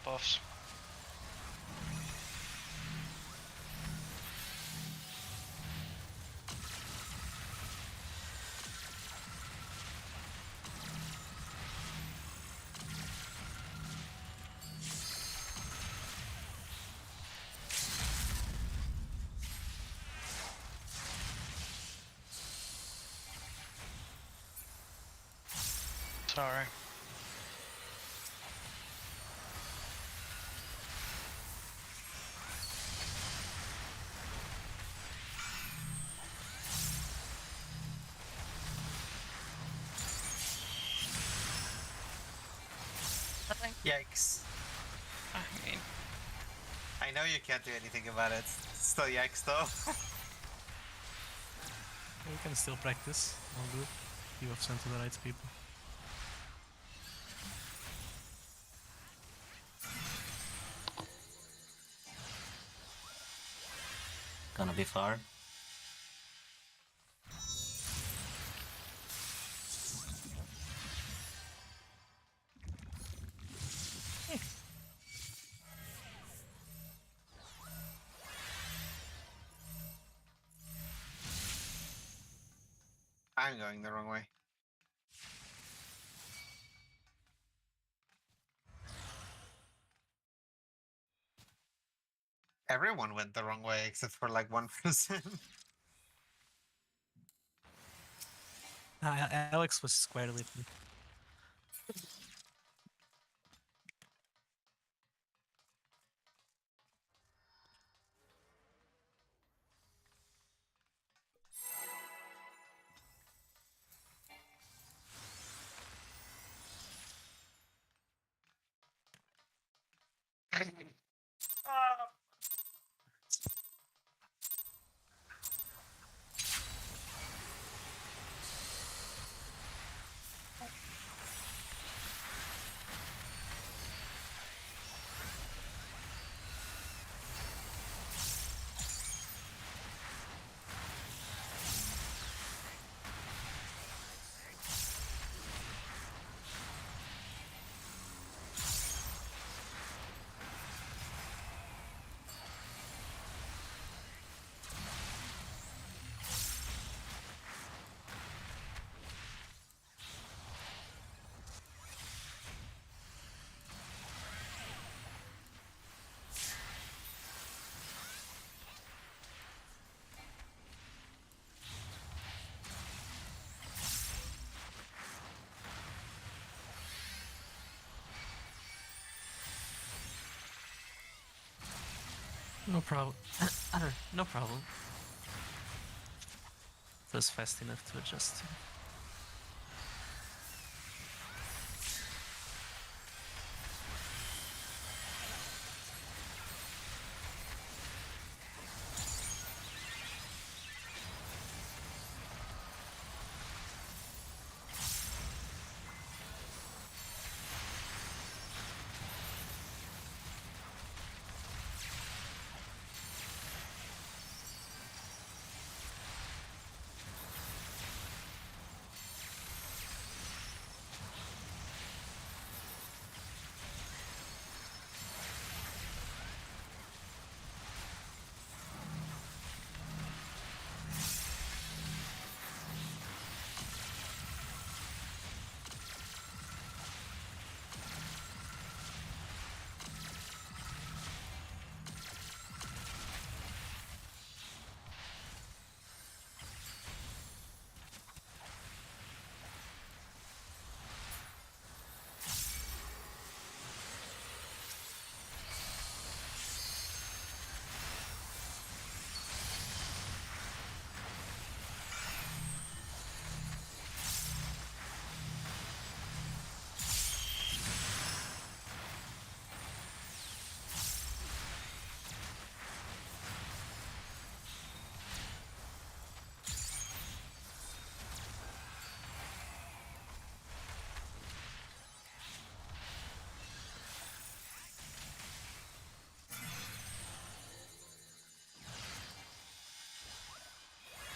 pop-offs. Sorry. Yikes. I mean, I know you can't do anything about it. Still yikes though. We can still practice. All good. You have sent to the right people. Gonna be far. I'm going the wrong way. Everyone went the wrong way except for like one person. Alex was squared with me. No problem. No problem. It was fast enough to adjust.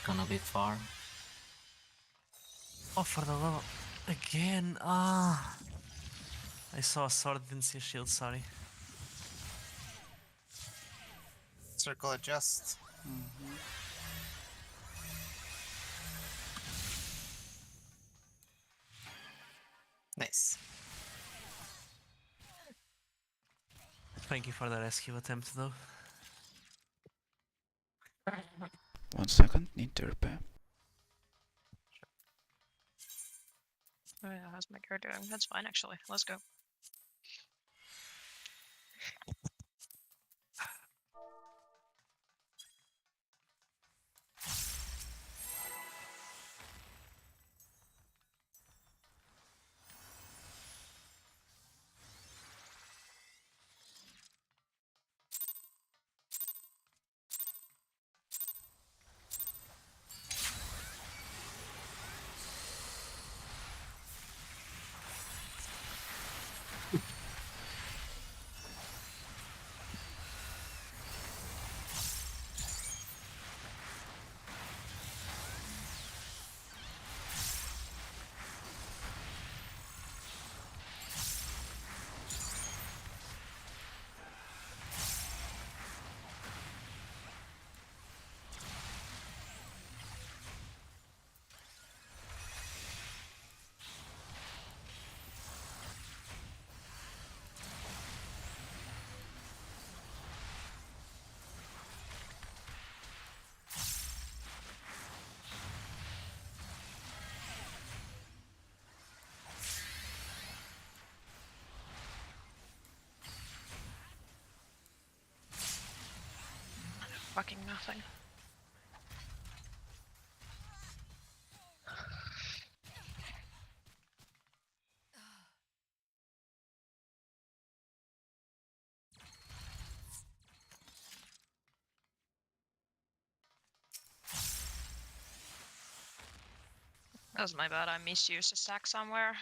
Gonna be far. Oh, for the love again. Ah, I saw a sword, didn't see a shield. Sorry. Circle adjust. Nice. Thank you for the rescue attempt, though. 1 second, need to repair. Oh yeah, how's my gear doing? That's fine actually. Let's go. Fucking nothing. That was my bad. I misused a stack somewhere.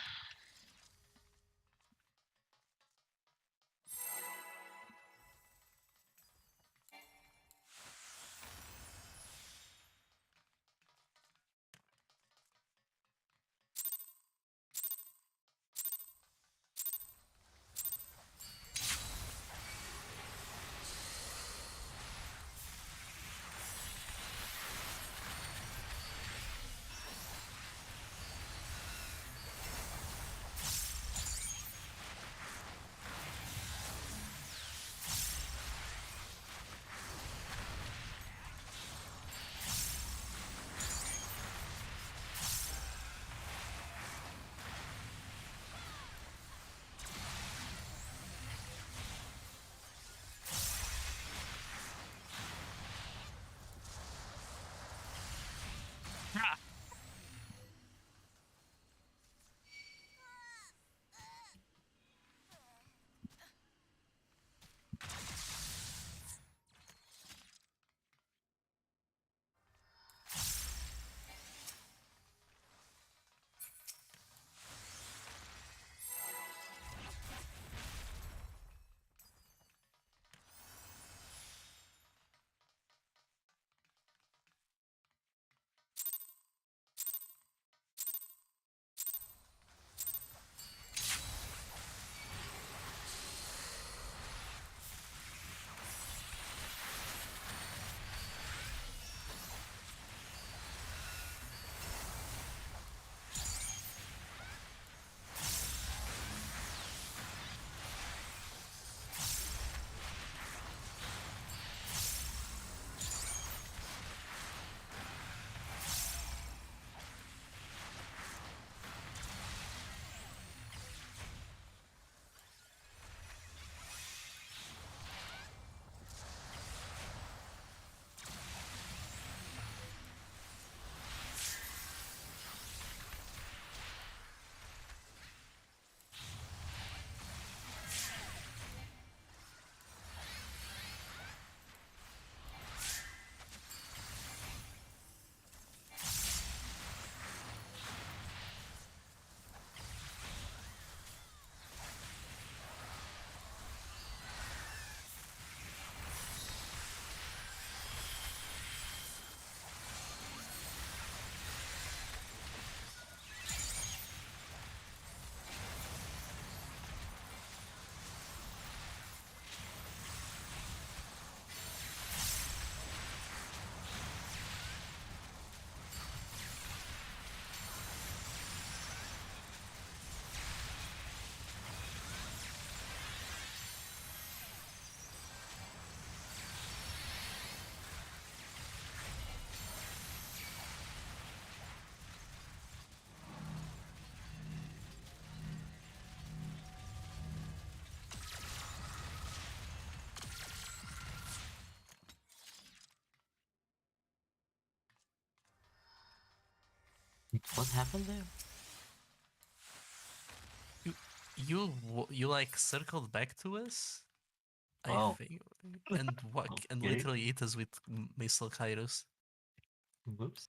What happened there? You like circled back to us, I Oh. think, and and Okay. literally hit us with missile Kairos. Whoops.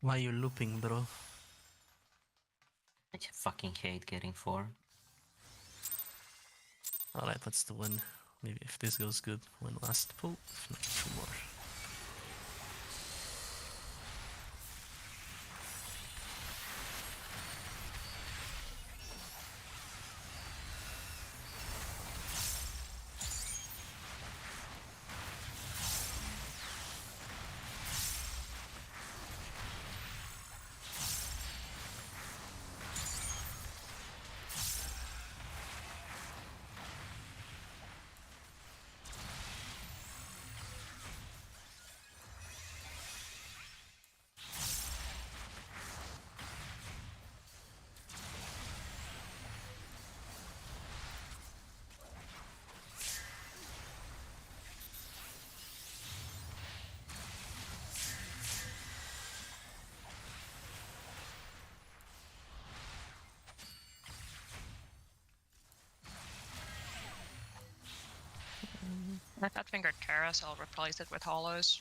Why you looping, bro? I fucking hate getting 4. Alright, let's do one. Maybe if this goes good, one last pull. If not, 2 more. I got fingered Karas, I'll replace it with hollows.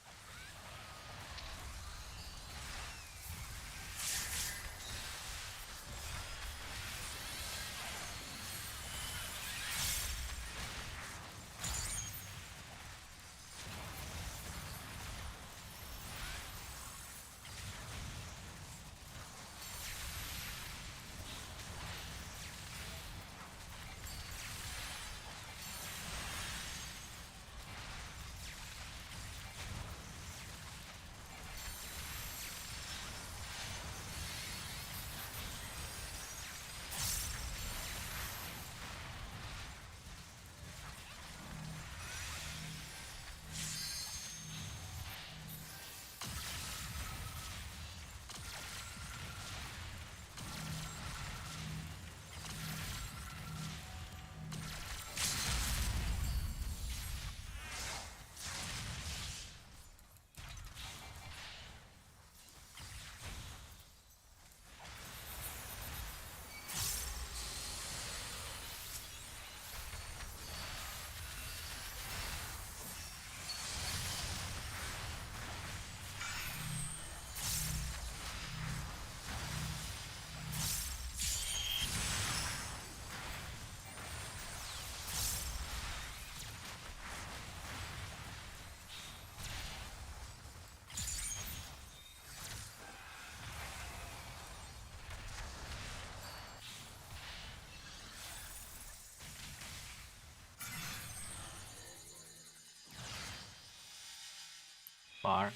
Bar.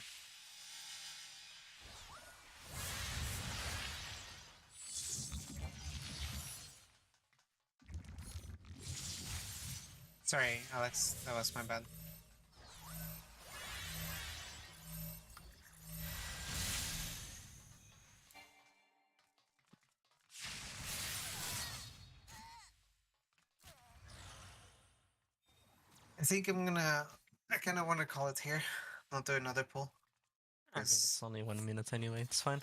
Sorry, Alex, that was my bad. I think I kind of want to call it here. Not do another pull. I mean, it's 'cause- only 1 minute anyway, it's fine.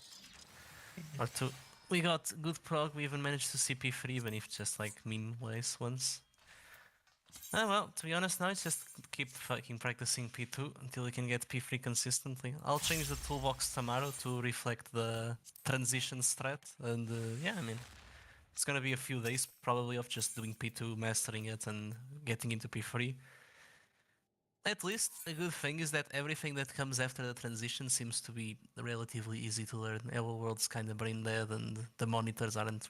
Or 2. We got good prog, we even managed to CP free, even if just like meme ways once. Ah well, to be honest now it's just keep fucking practicing P2 until we can get P3 consistently. I'll change the toolbox tomorrow to reflect the transition strat, and yeah, I mean, it's gonna be a few days probably of just doing P2, mastering it, and getting into P3. At least a good thing is that everything that comes after the transition seems to be relatively easy to learn. Our world's kind of brain dead, and the monitors aren't